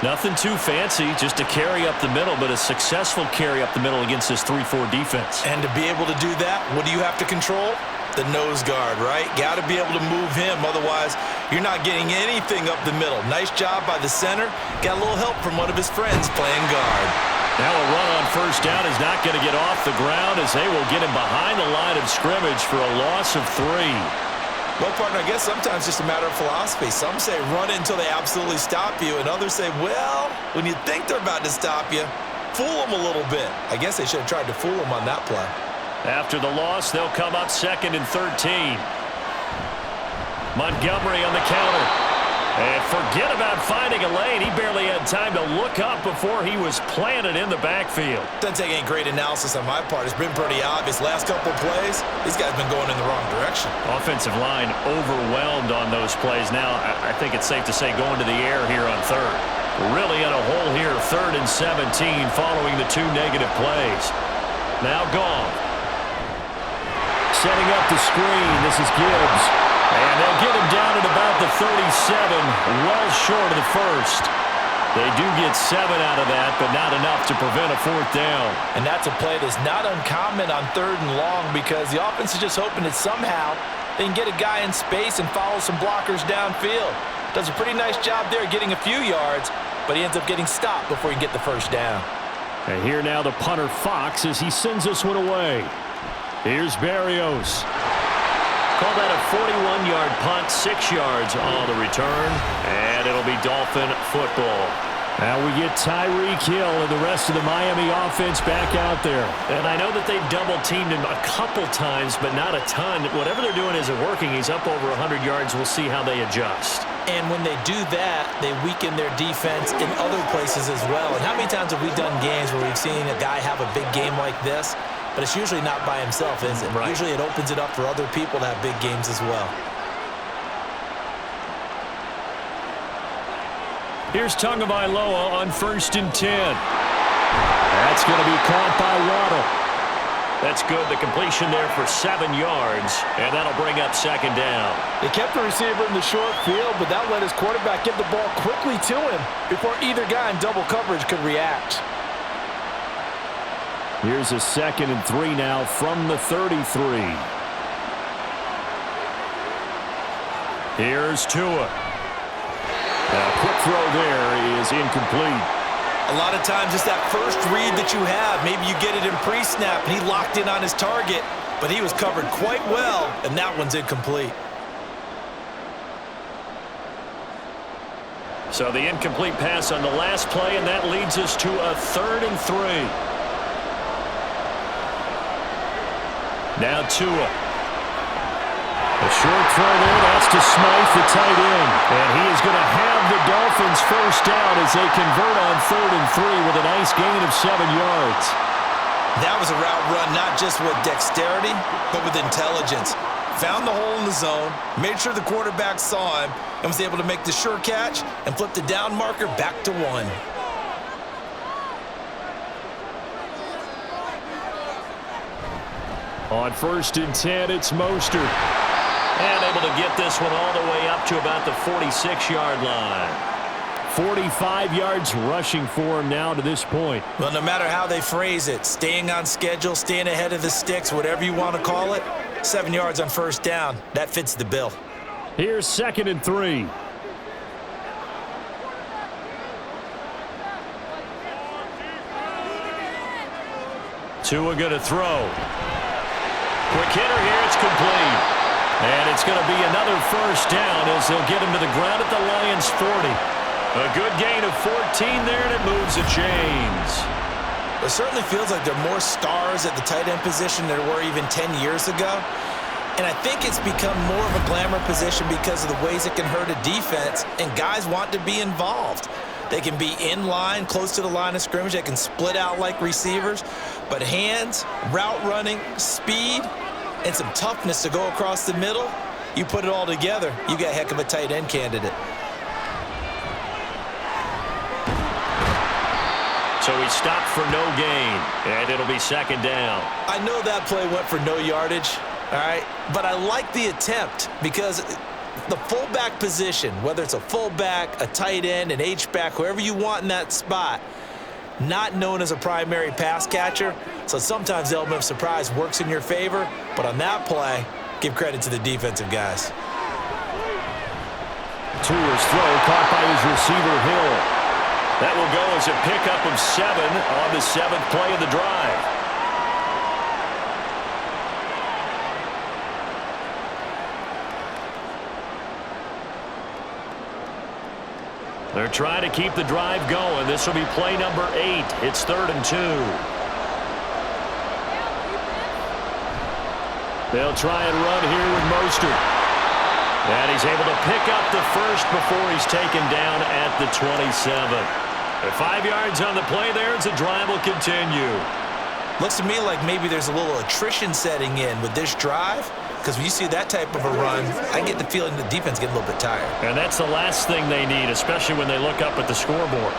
Nothing too fancy, just a carry up the middle, but a successful carry up the middle against this 3-4 defense. And to be able to do that, what do you have to control? The nose guard, right? Got to be able to move him. Otherwise, you're not getting anything up the middle. Nice job by the center. Got a little help from one of his friends playing guard. Now a run on 1st down is not going to get off the ground as they will get him behind the line of scrimmage for a loss of 3. Well, partner, I guess sometimes it's just a matter of philosophy. Some say run it until they absolutely stop you, and others say, well, when you think they're about to stop you, fool them a little bit. I guess they should have tried to fool them on that play. After the loss, they'll come up 2nd and 13. Montgomery on the counter. And forget about finding a lane. He barely had time to look up before he was planted in the backfield. Doesn't take any great analysis on my part. It's been pretty obvious. Last couple of plays, these guys have been going in the wrong direction. Offensive line overwhelmed on those plays. Now, I think it's safe to say going to the air here on 3rd. Really in a hole here, 3rd and 17 following the 2 negative plays. Now gone. Setting up the screen. This is Gibbs. And they'll get him down at about the 37, well short of the 1st. They do get 7 out of that, but not enough to prevent a 4th down. And that's a play that's not uncommon on 3rd and long because the offense is just hoping that somehow they can get a guy in space and follow some blockers downfield. Does a pretty nice job there getting a few yards, but he ends up getting stopped before he can get the 1st down. And here now the punter Fox as he sends this one away. Here's Berrios. Call that a 41-yard punt, 6 yards on the return, and it'll be Dolphin football. Now we get Tyreek Hill and the rest of the Miami offense back out there. And I know that they've double-teamed him a couple times, but not a ton. Whatever they're doing isn't working. He's up over 100 yards. We'll see how they adjust. And when they do that, they weaken their defense in other places as well. And how many times have we done games where we've seen a guy have a big game like this? But it's usually not by himself, is it? Right. Usually it opens it up for other people to have big games as well. Here's Tagovailoa on 1st and 10. That's going to be caught by Waddle. That's good. The completion there for 7 yards, and that'll bring up 2nd down. They kept the receiver in the short field, but that let his quarterback get the ball quickly to him before either guy in double coverage could react. Here's a 2nd and 3 now from the 33. Here's Tua. A quick throw there is incomplete. A lot of times it's that first read that you have. Maybe you get it in pre-snap, and he locked in on his target, but he was covered quite well, and that one's incomplete. So the incomplete pass on the last play, and that leads us to a 3rd and 3. Now Tua. A short throw there. That's to Smythe, the tight end. And he is going to have the Dolphins 1st down as they convert on 3rd and 3 with a nice gain of 7 yards. That was a route run not just with dexterity, but with intelligence. Found the hole in the zone, made sure the quarterback saw him, and was able to make the sure catch and flip the down marker back to 1. On 1st and 10, it's Mostert. And able to get this one all the way up to about the 46-yard line. 45 yards rushing for him now to this point. Well, no matter how they phrase it, staying on schedule, staying ahead of the sticks, whatever you want to call it, 7 yards on 1st down, that fits the bill. Here's 2nd and 3. Tua going to throw. Quick hitter here, it's complete. And it's going to be another 1st down as they'll get him to the ground at the Lions' 40. A good gain of 14 there, and it moves the chains. It certainly feels like there are more stars at the tight end position than there were even 10 years ago. And I think it's become more of a glamour position because of the ways it can hurt a defense, and guys want to be involved. They can be in line, close to the line of scrimmage. They can split out like receivers. But hands, route running, speed, and some toughness to go across the middle, You put it all together, you got a heck of a tight end candidate. So he stopped for no gain, and it'll be second down. I know that play went for no yardage, all right, but I like the attempt because the fullback position, whether it's a fullback, a tight end, an H-back, whoever you want in that spot, not known as a primary pass catcher, so sometimes the element of surprise works in your favor, but on that play, give credit to the defensive guys. Tour's throw caught by his receiver, Hill. That will go as a pickup of 7 on the 7th play of the drive. They're trying to keep the drive going. This will be play number 8. It's 3rd and 2. They'll try and run here with Mostert. And he's able to pick up the first before he's taken down at the 27. 5 yards on the play there as the drive will continue. Looks to me like maybe there's a little attrition setting in with this drive, because when you see that type of a run, I get the feeling the defense gets a little bit tired. And that's the last thing they need, especially when they look up at the scoreboard.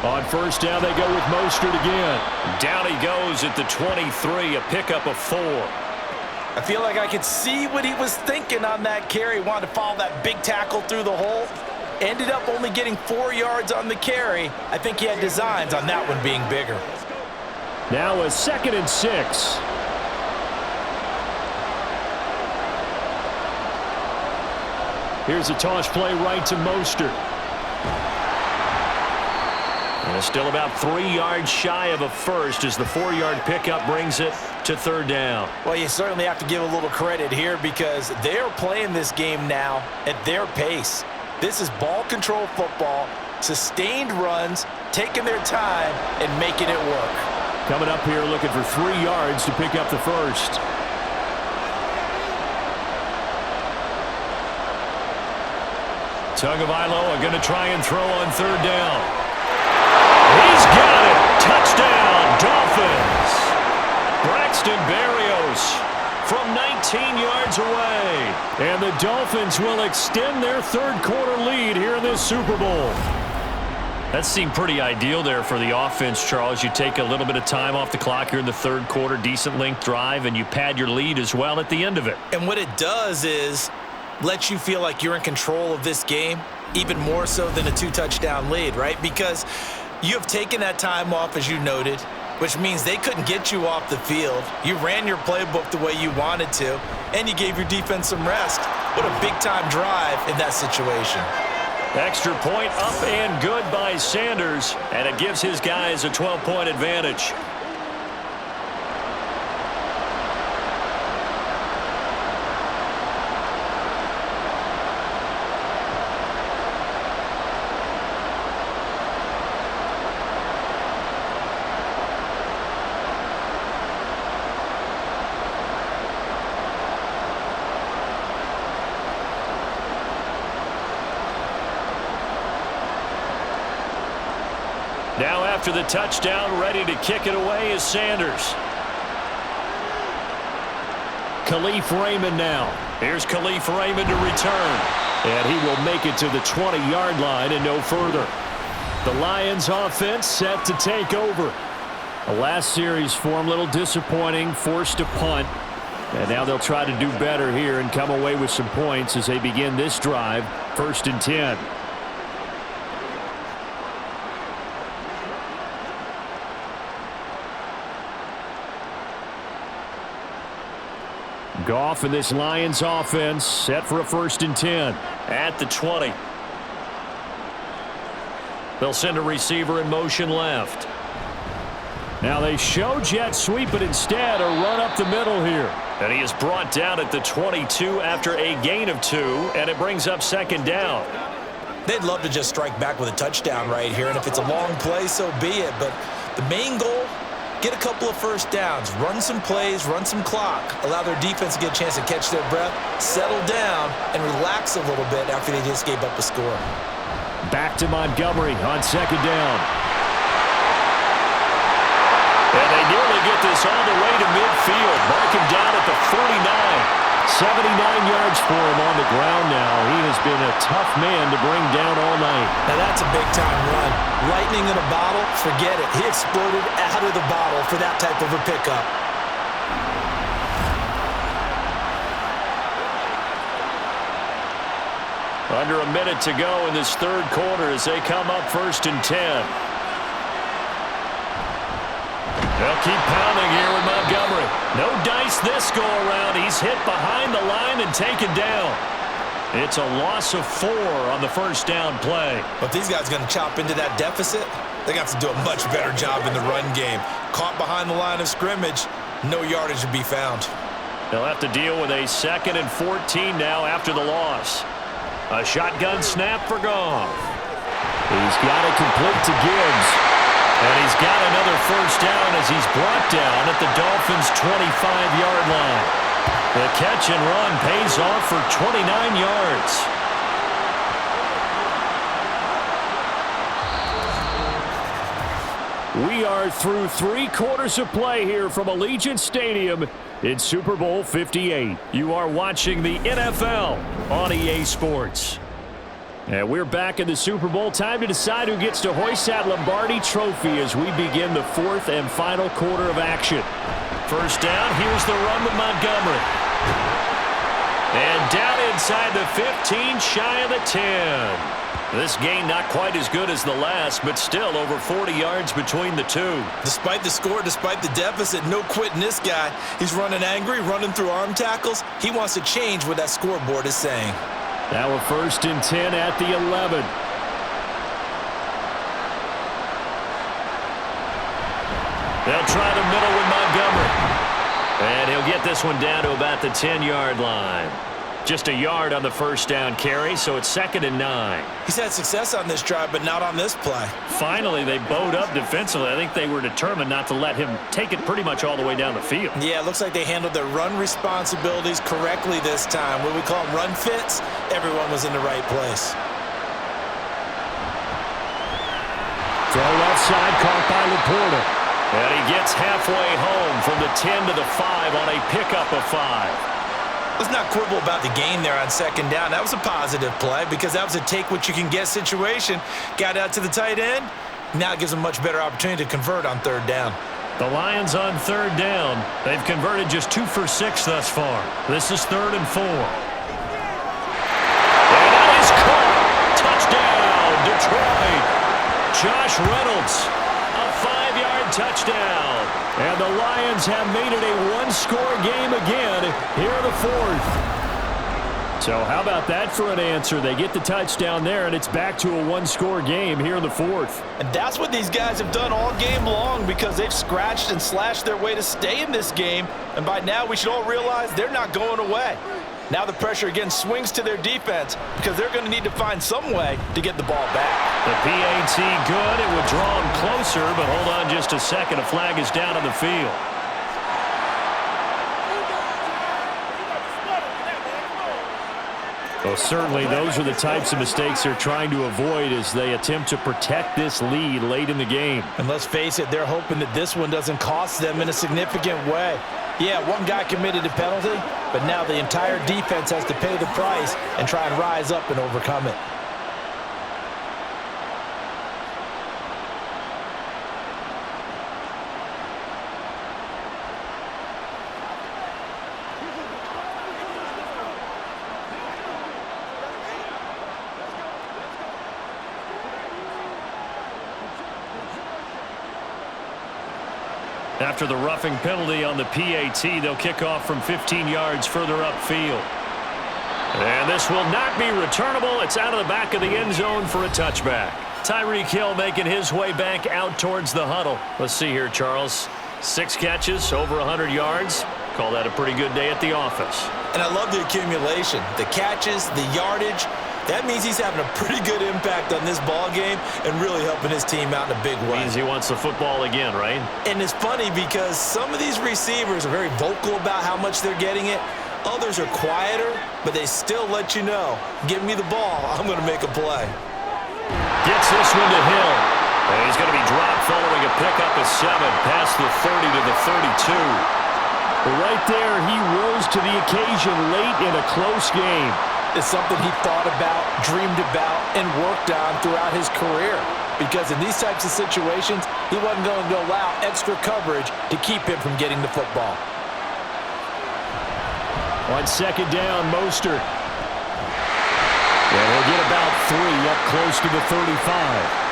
On first down, they go with Mostert again. Down he goes at the 23, a pickup of 4. I feel like I could see what he was thinking on that carry. Wanted to follow that big tackle through the hole. Ended up only getting 4 yards on the carry. I think he had designs on that one being bigger. Now a 2nd and 6. Here's a toss play right to Mostert. And it's still about 3 yards shy of a first as the 4-yard pickup brings it to 3rd down. Well, you certainly have to give a little credit here because they're playing this game now at their pace. This is ball control football, sustained runs, taking their time and making it work. Coming up here looking for 3 yards to pick up the first. Tagovailoa going to try and throw on 3rd down. He's got it. Touchdown, Dolphins. Braxton Berrios from 19 yards away. And the Dolphins will extend their 3rd quarter lead here in this Super Bowl. That seemed pretty ideal there for the offense, Charles. You take a little bit of time off the clock here in the 3rd quarter, decent length drive, and you pad your lead as well at the end of it. And what it does is let you feel like you're in control of this game, even more so than a 2-touchdown lead, right? Because you have taken that time off, as you noted, which means they couldn't get you off the field. You ran your playbook the way you wanted to, and you gave your defense some rest. What a big-time drive in that situation. Extra point up and good by Sanders, and it gives his guys a 12-point advantage. Now after the touchdown, ready to kick it away is Sanders. Khalif Raymond now. Here's Khalif Raymond to return. And he will make it to the 20-yard line and no further. The Lions offense set to take over. The last series for him, a little disappointing, forced a punt. And now they'll try to do better here and come away with some points as they begin this drive, 1st and 10. Goff and this Lions offense set for a 1st and 10 at the 20. They'll send a receiver in motion left. Now they show jet sweep, but instead a run up the middle here. And he is brought down at the 22 after a gain of 2, and it brings up 2nd down. They'd love to just strike back with a touchdown right here, and if it's a long play, so be it. But the main goal, get a couple of 1st downs, run some plays, run some clock, allow their defense to get a chance to catch their breath, settle down, and relax a little bit after they just gave up a score. Back to Montgomery on 2nd down. And they they nearly get this all the way to midfield. Mark him down at the 49. 79 yards for him on the ground now. He has been a tough man to bring down all night. Now that's a big-time run. Lightning in a bottle, forget it. He exploded out of the bottle for that type of a pickup. Under a minute to go in this third quarter as they come up 1st and 10. They'll keep pounding here with Montgomery. No dice this go-around. He's hit behind the line and taken down. It's a loss of 4 on the first down play. But these guys are going to chop into that deficit. They're going to have to do a much better job in the run game. Caught behind the line of scrimmage, no yardage to be found. They'll have to deal with a 2nd and 14 now after the loss. A shotgun snap for Goff. He's got it complete to Gibbs. And he's got another first down as he's brought down at the Dolphins' 25-yard line. The catch and run pays off for 29 yards. We are through 3 quarters of play here from Allegiant Stadium in Super Bowl 58. You are watching the NFL on EA Sports. And we're back in the Super Bowl. Time to decide who gets to hoist that Lombardi trophy as we begin the 4th and final quarter of action. First down, here's the run with Montgomery. And down inside the 15, shy of the 10. This game not quite as good as the last, but still over 40 yards between the two. Despite the score, despite the deficit, no quitting this guy. He's running angry, running through arm tackles. He wants to change what that scoreboard is saying. Now a 1st and 10 at the 11. They'll try the middle with Montgomery. And he'll get this one down to about the 10-yard line. Just a yard on the first down carry, so it's 2nd and 9. He's had success on this drive, but not on this play. Finally, they bowed up defensively. I think they were determined not to let him take it pretty much all the way down the field. Yeah, it looks like they handled their run responsibilities correctly this time. What we call them run fits, everyone was in the right place. Throw left side, caught by Laporta. And he gets halfway home from the 10 to the 5 on a pickup of 5. Let's not quibble about the gain there on 2nd down. That was a positive play because that was a take-what-you-can-get situation. Got out to the tight end. Now it gives them a much better opportunity to convert on 3rd down. The Lions on 3rd down. They've converted just 2 for 6 thus far. This is 3rd and 4. And that is caught. Touchdown, Detroit. Josh Reynolds, a 5-yard touchdown. And the Lions have made it a 1-score game again here in the 4th. So how about that for an answer? They get the touchdown there, and it's back to a 1-score game here in the 4th. And that's what these guys have done all game long because they've scratched and slashed their way to stay in this game. And by now, we should all realize they're not going away. Now the pressure again swings to their defense because they're going to need to find some way to get the ball back. The PAT good. It would draw them closer, but hold on just a second. A flag is down on the field. Well, certainly those are the types of mistakes they're trying to avoid as they attempt to protect this lead late in the game. And let's face it, they're hoping that this one doesn't cost them in a significant way. Yeah, one guy committed a penalty, but now the entire defense has to pay the price and try and rise up and overcome it. After the roughing penalty on the PAT, they'll kick off from 15 yards further upfield. And this will not be returnable. It's out of the back of the end zone for a touchback. Tyreek Hill making his way back out towards the huddle. Let's see here, Charles. 6 catches, over 100 yards. Call that a pretty good day at the office. And I love the accumulation, the catches, the yardage. That means he's having a pretty good impact on this ball game and really helping his team out in a big way. Means he wants the football again, right? And it's funny because some of these receivers are very vocal about how much they're getting it. Others are quieter, but they still let you know, give me the ball, I'm going to make a play. Gets this one to Hill. And he's going to be dropped following a pick up a 7 past the 30 to the 32. Well, right there, he rose to the occasion late in a close game. It's something he thought about, dreamed about, and worked on throughout his career. Because in these types of situations, he wasn't going to allow extra coverage to keep him from getting the football. On second down, Mostert. And he'll get about 3 up close to the 35.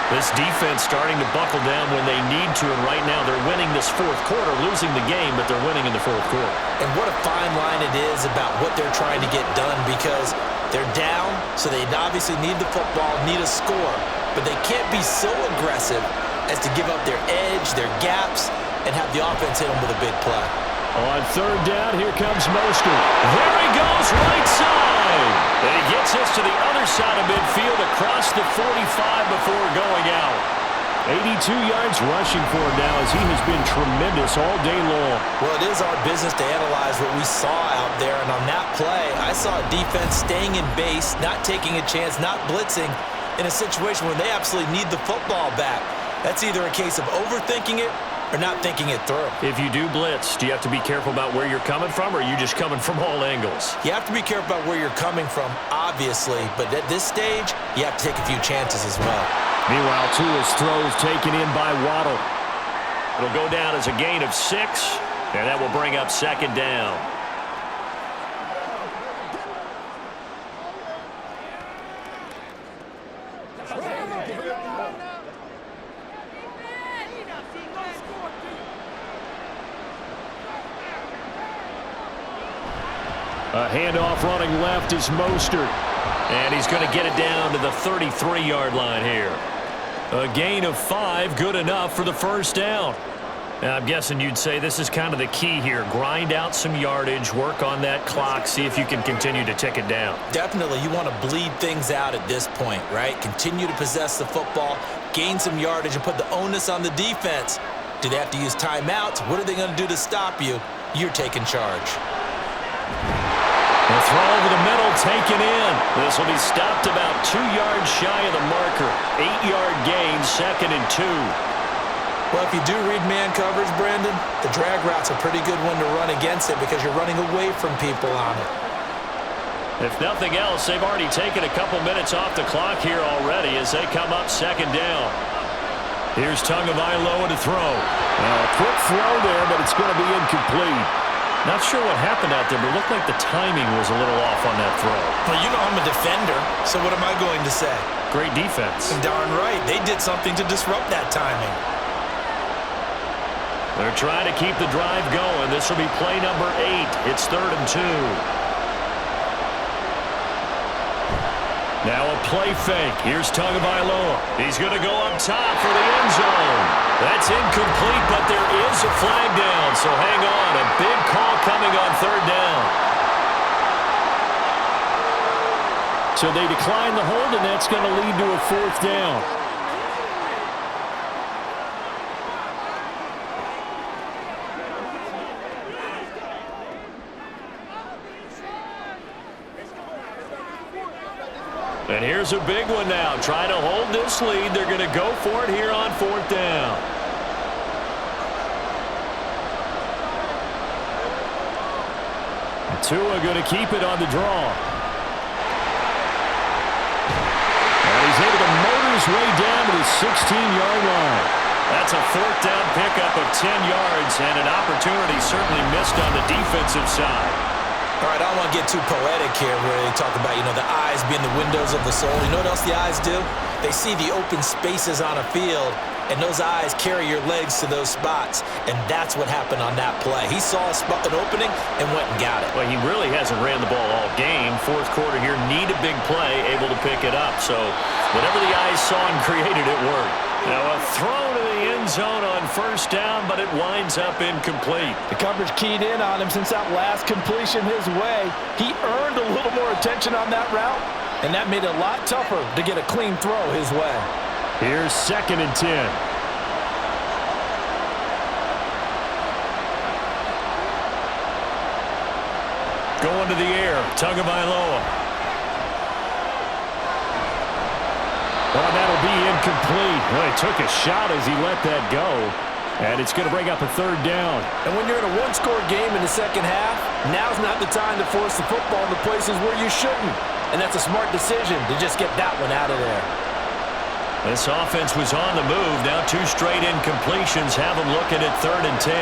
This defense starting to buckle down when they need to, and right now they're winning this fourth quarter, losing the game, but they're winning in the fourth quarter. And what a fine line it is about what they're trying to get done, because they're down, so they obviously need the football, need a score, but they can't be so aggressive as to give up their edge, their gaps, and have the offense hit them with a big play. On third down, here comes Mostert. There he goes, right side. And he gets us to the other side of midfield across the 45 before going out. 82 yards rushing for him now, as he has been tremendous all day long. Well, it is our business to analyze what we saw out there, and on that play, I saw a defense staying in base, not taking a chance, not blitzing, in a situation where they absolutely need the football back. That's either a case of overthinking it or not thinking it through. If you do blitz, do you have to be careful about where you're coming from, or are you just coming from all angles? You have to be careful about where you're coming from, obviously, but at this stage, you have to take a few chances as well. Meanwhile, Tua's throws taken in by Waddle. It'll go down as a gain of 6, and that will bring up second down. A handoff running left is Mostert. And he's going to get it down to the 33-yard line here. A gain of 5, good enough for the first down. Now, I'm guessing you'd say this is kind of the key here. Grind out some yardage, work on that clock, see if you can continue to tick it down. Definitely, you want to bleed things out at this point, right? Continue to possess the football, gain some yardage, and put the onus on the defense. Do they have to use timeouts? What are they going to do to stop you? You're taking charge. The throw over the middle, taken in. This will be stopped about 2 yards shy of the marker. 8-yard gain, 2nd and 2. Well, if you do read man coverage, Brandon, the drag route's a pretty good one to run against it because you're running away from people on it. If nothing else, they've already taken a couple minutes off the clock here already as they come up second down. Here's Tagovailoa to throw. A quick throw there, but it's going to be incomplete. Not sure what happened out there, but it looked like the timing was a little off on that throw. Well, you know I'm a defender, so what am I going to say? Great defense. Darn right. They did something to disrupt that timing. They're trying to keep the drive going. This will be play number 8. It's 3rd and 2. Now a play fake. Here's Tagovailoa. He's going to go up top for the end zone. That's incomplete, but there is a flag down, so hang on. A big call coming on 3rd down. So they decline the hold, and that's going to lead to a 4th down. And here's a big one now. Trying to hold this lead. They're going to go for it here on 4th down. Tua going to keep it on the draw. And he's able to motor his way down to the 16-yard line. That's a 4th down pickup of 10 yards and an opportunity certainly missed on the defensive side. All right, I don't want to get too poetic here where they talk about, the eyes being the windows of the soul. You know what else the eyes do? They see the open spaces on a field, and those eyes carry your legs to those spots, and that's what happened on that play. He saw an opening and went and got it. Well, he really hasn't ran the ball all game. 4th quarter here, need a big play, able to pick it up. So whatever the eyes saw and created, it worked. Now a throw to the end zone on 1st down, but it winds up incomplete. The coverage keyed in on him since that last completion his way. He earned a little more attention on that route, and that made it a lot tougher to get a clean throw his way. Here's 2nd and 10. Going to the air, Tagovailoa. Oh, that'll be incomplete. Well, he took a shot as he let that go. And it's going to bring up a third down. And when you're in a one-score game in the second half, now's not the time to force the football in the places where you shouldn't. And that's a smart decision to just get that one out of there. This offense was on the move. Now 2 straight incompletions have them looking at 3rd and 10.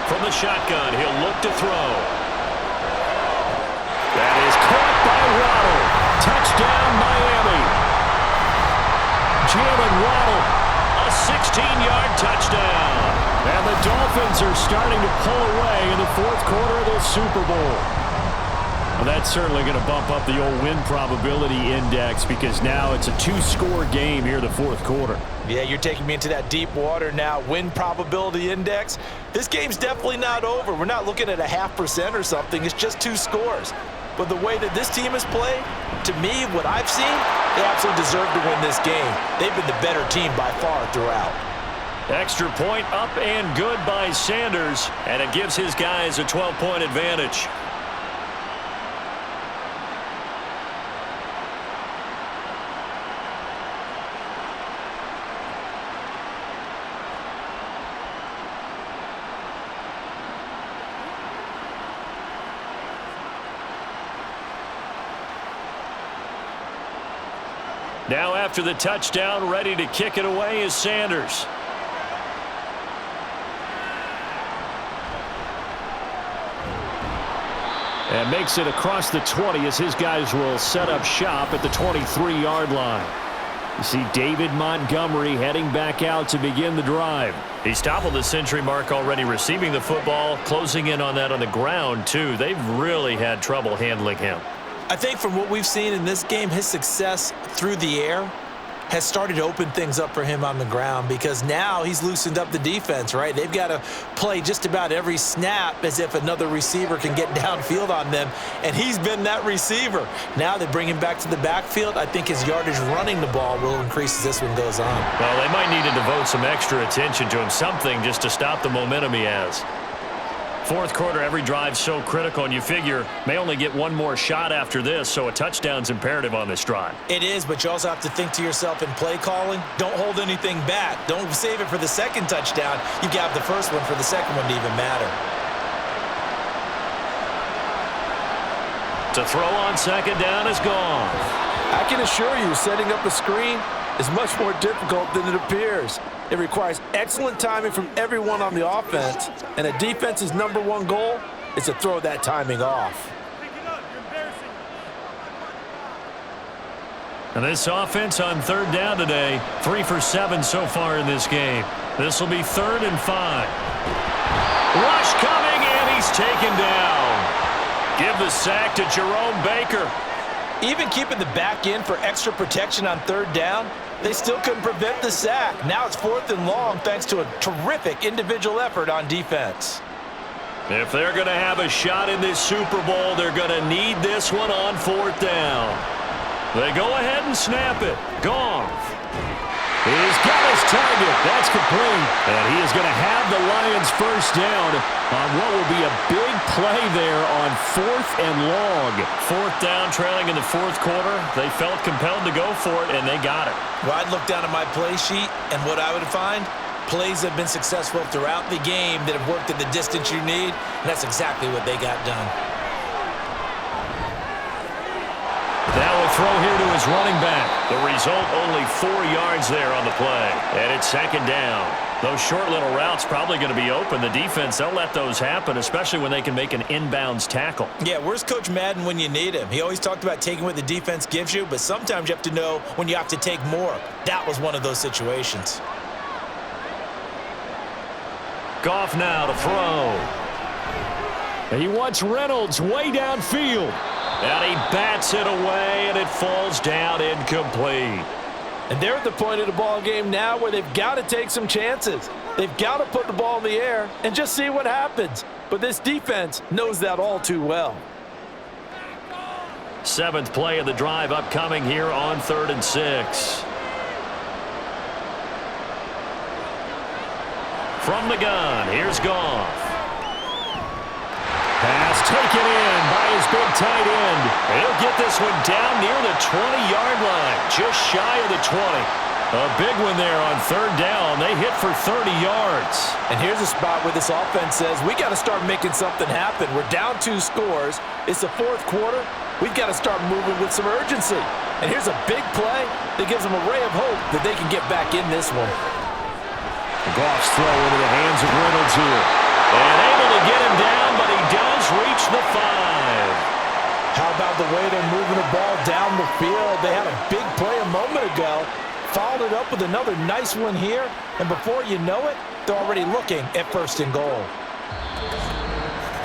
From the shotgun, he'll look to throw. That is caught by Waddle. Touchdown, Miami. Jalen Waddle, a 16-yard touchdown. And the Dolphins are starting to pull away in the 4th quarter of the Super Bowl. Well, that's certainly going to bump up the old win probability index because now it's a 2-score game here in the 4th quarter. Yeah, you're taking me into that deep water now. Win probability index. This game's definitely not over. We're not looking at a 0.5% or something. It's just 2 scores. But the way that this team has played, to me, what I've seen, they absolutely deserve to win this game. They've been the better team by far throughout. Extra point up and good by Sanders, and it gives his guys a 12-point advantage. Now after the touchdown, ready to kick it away is Sanders. And makes it across the 20 as his guys will set up shop at the 23-yard line. You see David Montgomery heading back out to begin the drive. He's toppled the century mark already receiving the football, closing in on that on the ground too. They've really had trouble handling him. I think from what we've seen in this game, his success through the air has started to open things up for him on the ground because now he's loosened up the defense, right? They've got to play just about every snap as if another receiver can get downfield on them, and he's been that receiver. Now they bring him back to the backfield. I think his yardage running the ball will increase as this one goes on. Well, they might need to devote some extra attention to him, something just to stop the momentum he has. 4th quarter, every drive so critical, and you figure may only get one more shot after this, so a touchdown's imperative on this drive. It is, but you also have to think to yourself in play calling, don't hold anything back. Don't save it for the second touchdown. You've got the first one for the second one to even matter. To throw on second down is gone. I can assure you, setting up a screen is much more difficult than it appears. It requires excellent timing from everyone on the offense, and a defense's #1 goal is to throw that timing off. And this offense on 3rd down today, 3 for 7 so far in this game. This will be 3rd and 5. Rush coming, and he's taken down. Give the sack to Jerome Baker. Even keeping the back end for extra protection on 3rd down, they still couldn't prevent the sack. Now it's 4th and long thanks to a terrific individual effort on defense. If they're going to have a shot in this Super Bowl, they're going to need this one on 4th down. They go ahead and snap it. Goff. He's got his target. That's complete. And he is going to have the Lions first down on what will be a big play there on 4th and long. 4th down, trailing in the 4th quarter. They felt compelled to go for it, and they got it. Well, I'd look down at my play sheet, and what I would find, plays have been successful throughout the game that have worked at the distance you need, and that's exactly what they got done. Now a throw here to his running back. The result, only 4 yards there on the play. And it's 2nd down. Those short little routes probably going to be open. The defense, they'll let those happen, especially when they can make an inbounds tackle. Yeah, where's Coach Madden when you need him? He always talked about taking what the defense gives you, but sometimes you have to know when you have to take more. That was one of those situations. Goff now to throw. And he wants Reynolds way downfield. And he bats it away, and it falls down incomplete. And they're at the point of the ball game now where they've got to take some chances. They've got to put the ball in the air and just see what happens. But this defense knows that all too well. 7th play of the drive upcoming here on 3rd and 6. From the gun, here's Goff. Pass taken in by his big tight end. He'll get this one down near the 20-yard line, just shy of the 20. A big one there on third down. They hit for 30 yards. And here's a spot where this offense says, we got to start making something happen. We're down 2 scores. It's the fourth quarter. We've got to start moving with some urgency. And here's a big play that gives them a ray of hope that they can get back in this one. Goff's throw into the hands of Reynolds here. And able to get him down, but he does reach the 5. How about the way they're moving the ball down the field? They had a big play a moment ago. Followed it up with another nice one here. And before you know it, they're already looking at first and goal.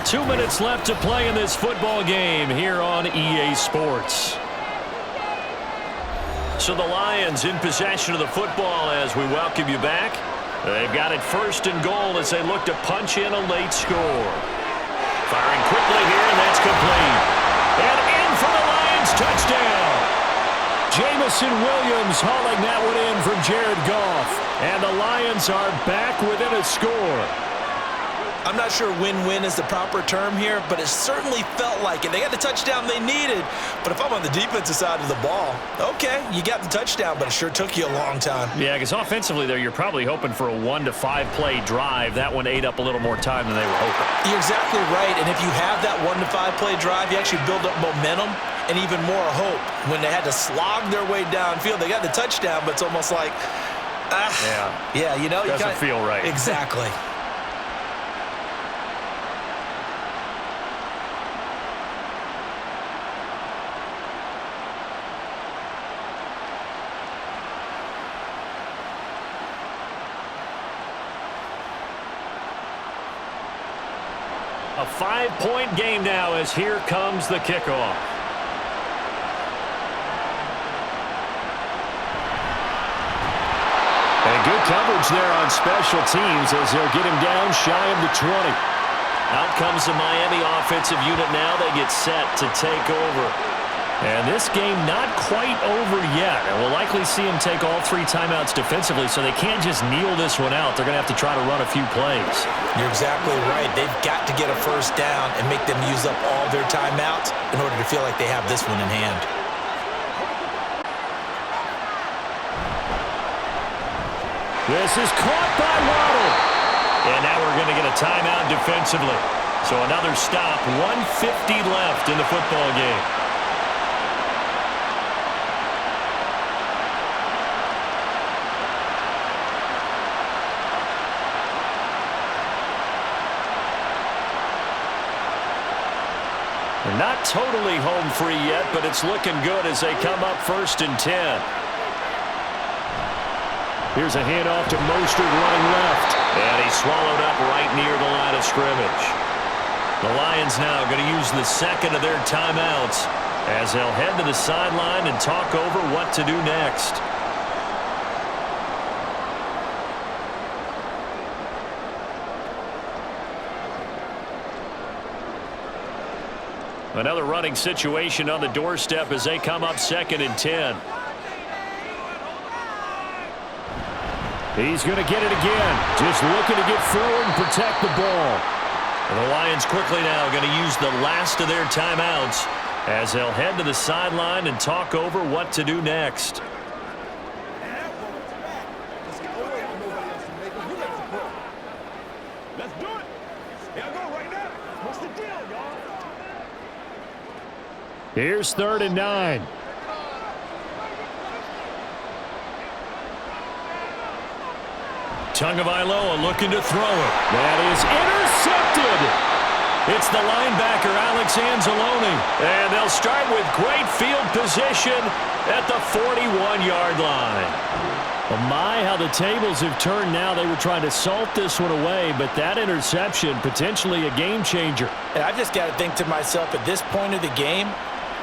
2 minutes left to play in this football game here on EA Sports. So the Lions in possession of the football as we welcome you back. They've got it first and goal as they look to punch in a late score. Firing quickly here, and that's complete. And in for the Lions, touchdown. Jamison Williams hauling that one in from Jared Goff. And the Lions are back within a score. I'm not sure win-win is the proper term here, but it certainly felt like it. They got the touchdown they needed, but if I'm on the defensive side of the ball, okay, you got the touchdown, but it sure took you a long time. Yeah, because offensively there, you're probably hoping for a 1 to 5 play drive. That one ate up a little more time than they were hoping. You're exactly right, and if you have that 1 to 5 play drive, you actually build up momentum and even more hope. When they had to slog their way downfield, they got the touchdown, but it's almost like, yeah, you know, doesn't feel right. Exactly. A 5-point game now as here comes the kickoff. And good coverage there on special teams as they'll get him down shy of the 20. Out comes the Miami offensive unit now. They get set to take over. And this game not quite over yet. And we'll likely see them take all 3 timeouts defensively, so they can't just kneel this one out. They're going to have to try to run a few plays. You're exactly right. They've got to get a first down and make them use up all their timeouts in order to feel like they have this one in hand. This is caught by Waddle. And now we're going to get a timeout defensively. So another stop, 1:50 left in the football game. They're not totally home free yet, but it's looking good as they come up 1st and 10. Here's a handoff to Mostert running left. And he's swallowed up right near the line of scrimmage. The Lions now going to use the second of their timeouts as they'll head to the sideline and talk over what to do next. Another running situation on the doorstep as they come up 2nd and 10. He's going to get it again. Just looking to get forward and protect the ball. And the Lions quickly now going to use the last of their timeouts as they'll head to the sideline and talk over what to do next. Let's do it. Here I go right now. What's the deal, y'all? Here's 3rd and 9. Tagovailoa looking to throw it. That is intercepted. It's the linebacker, Alex Anzalone. And they'll start with great field position at the 41-yard line. Well, my, how the tables have turned now. They were trying to salt this one away, but that interception, potentially a game changer. And I just got to think to myself, at this point of the game,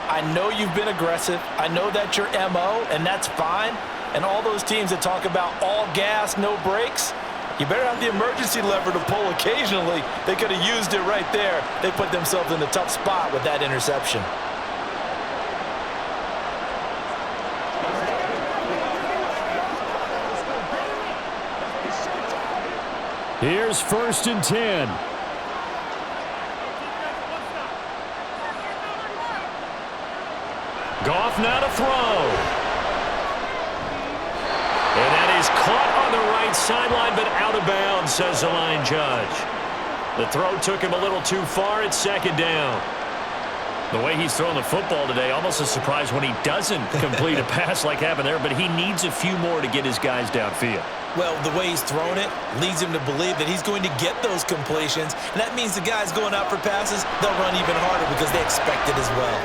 I know you've been aggressive. I know that's your MO, and that's fine. And all those teams that talk about all gas, no brakes, you better have the emergency lever to pull occasionally. They could have used it right there. They put themselves in a tough spot with that interception. Here's 1st and 10. Goff now to throw. And that is caught on the right sideline, but out of bounds, says the line judge. The throw took him a little too far. It's second down. The way he's throwing the football today, almost a surprise when he doesn't complete a pass like happened there, but he needs a few more to get his guys downfield. Well, the way he's thrown it leads him to believe that he's going to get those completions, and that means the guys going out for passes, they'll run even harder because they expect it as well.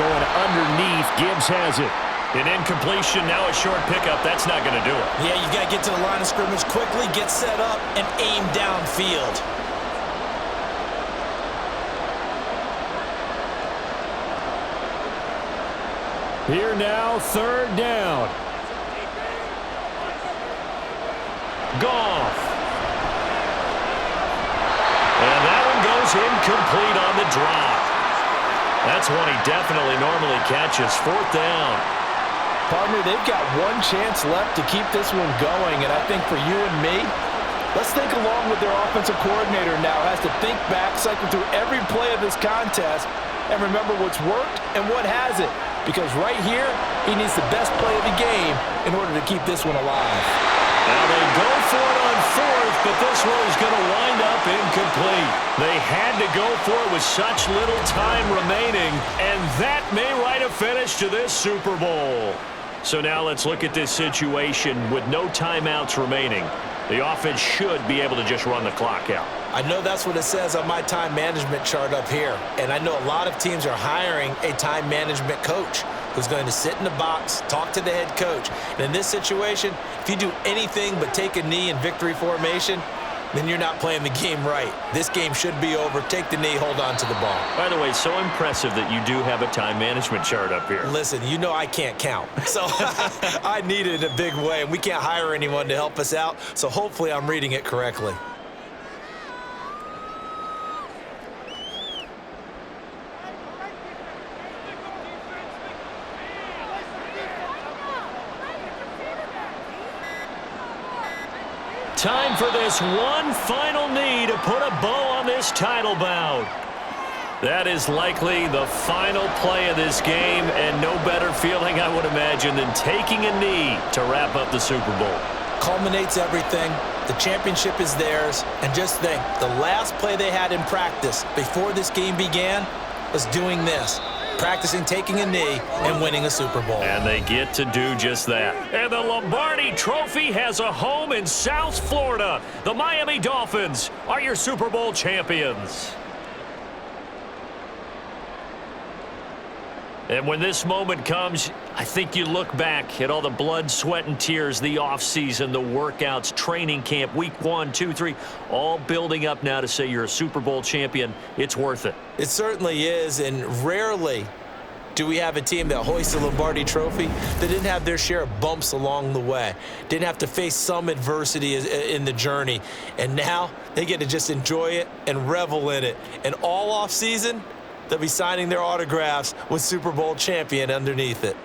Going underneath, Gibbs has it. An incompletion, now a short pickup. That's not going to do it. Yeah, you got to get to the line of scrimmage quickly, get set up, and aim downfield. Here now, third down. Goff. And that one goes incomplete on the drop. That's one he definitely normally catches. Fourth down. Partner, they've got one chance left to keep this one going, and I think for you and me, let's think along with their offensive coordinator now. Has to think back, cycle through every play of this contest, and remember what's worked and what hasn't. Because right here, he needs the best play of the game in order to keep this one alive. Now they go for it on fourth, but this one is going to wind up incomplete. They had to go for it with such little time remaining, and that may write a finish to this Super Bowl. So now let's look at this situation with no timeouts remaining. The offense should be able to just run the clock out. I know that's what it says on my time management chart up here. And I know a lot of teams are hiring a time management coach who's going to sit in the box, talk to the head coach. And in this situation, if you do anything but take a knee in victory formation, then you're not playing the game right. This game should be over. Take the knee, hold on to the ball. By the way, so impressive that you do have a time management chart up here. Listen, you know I can't count. So I need it in a big way, and we can't hire anyone to help us out. So hopefully I'm reading it correctly. Time for this one final knee to put a bow on this title bout. That is likely the final play of this game, and no better feeling, I would imagine, than taking a knee to wrap up the Super Bowl. Culminates everything. The championship is theirs. And just think, the last play they had in practice before this game began was doing this. Practicing taking a knee and winning a Super Bowl. And they get to do just that. And the Lombardi Trophy has a home in South Florida. The Miami Dolphins are your Super Bowl champions. And when this moment comes, I think you look back at all the blood, sweat, and tears, the offseason, the workouts, training camp, week 1, 2, 3, all building up now to say you're a Super Bowl champion. It's worth it. It certainly is, and rarely do we have a team that hoists a Lombardi Trophy that didn't have their share of bumps along the way, didn't have to face some adversity in the journey, and now they get to just enjoy it and revel in it. And all offseason, they'll be signing their autographs with Super Bowl champion underneath it.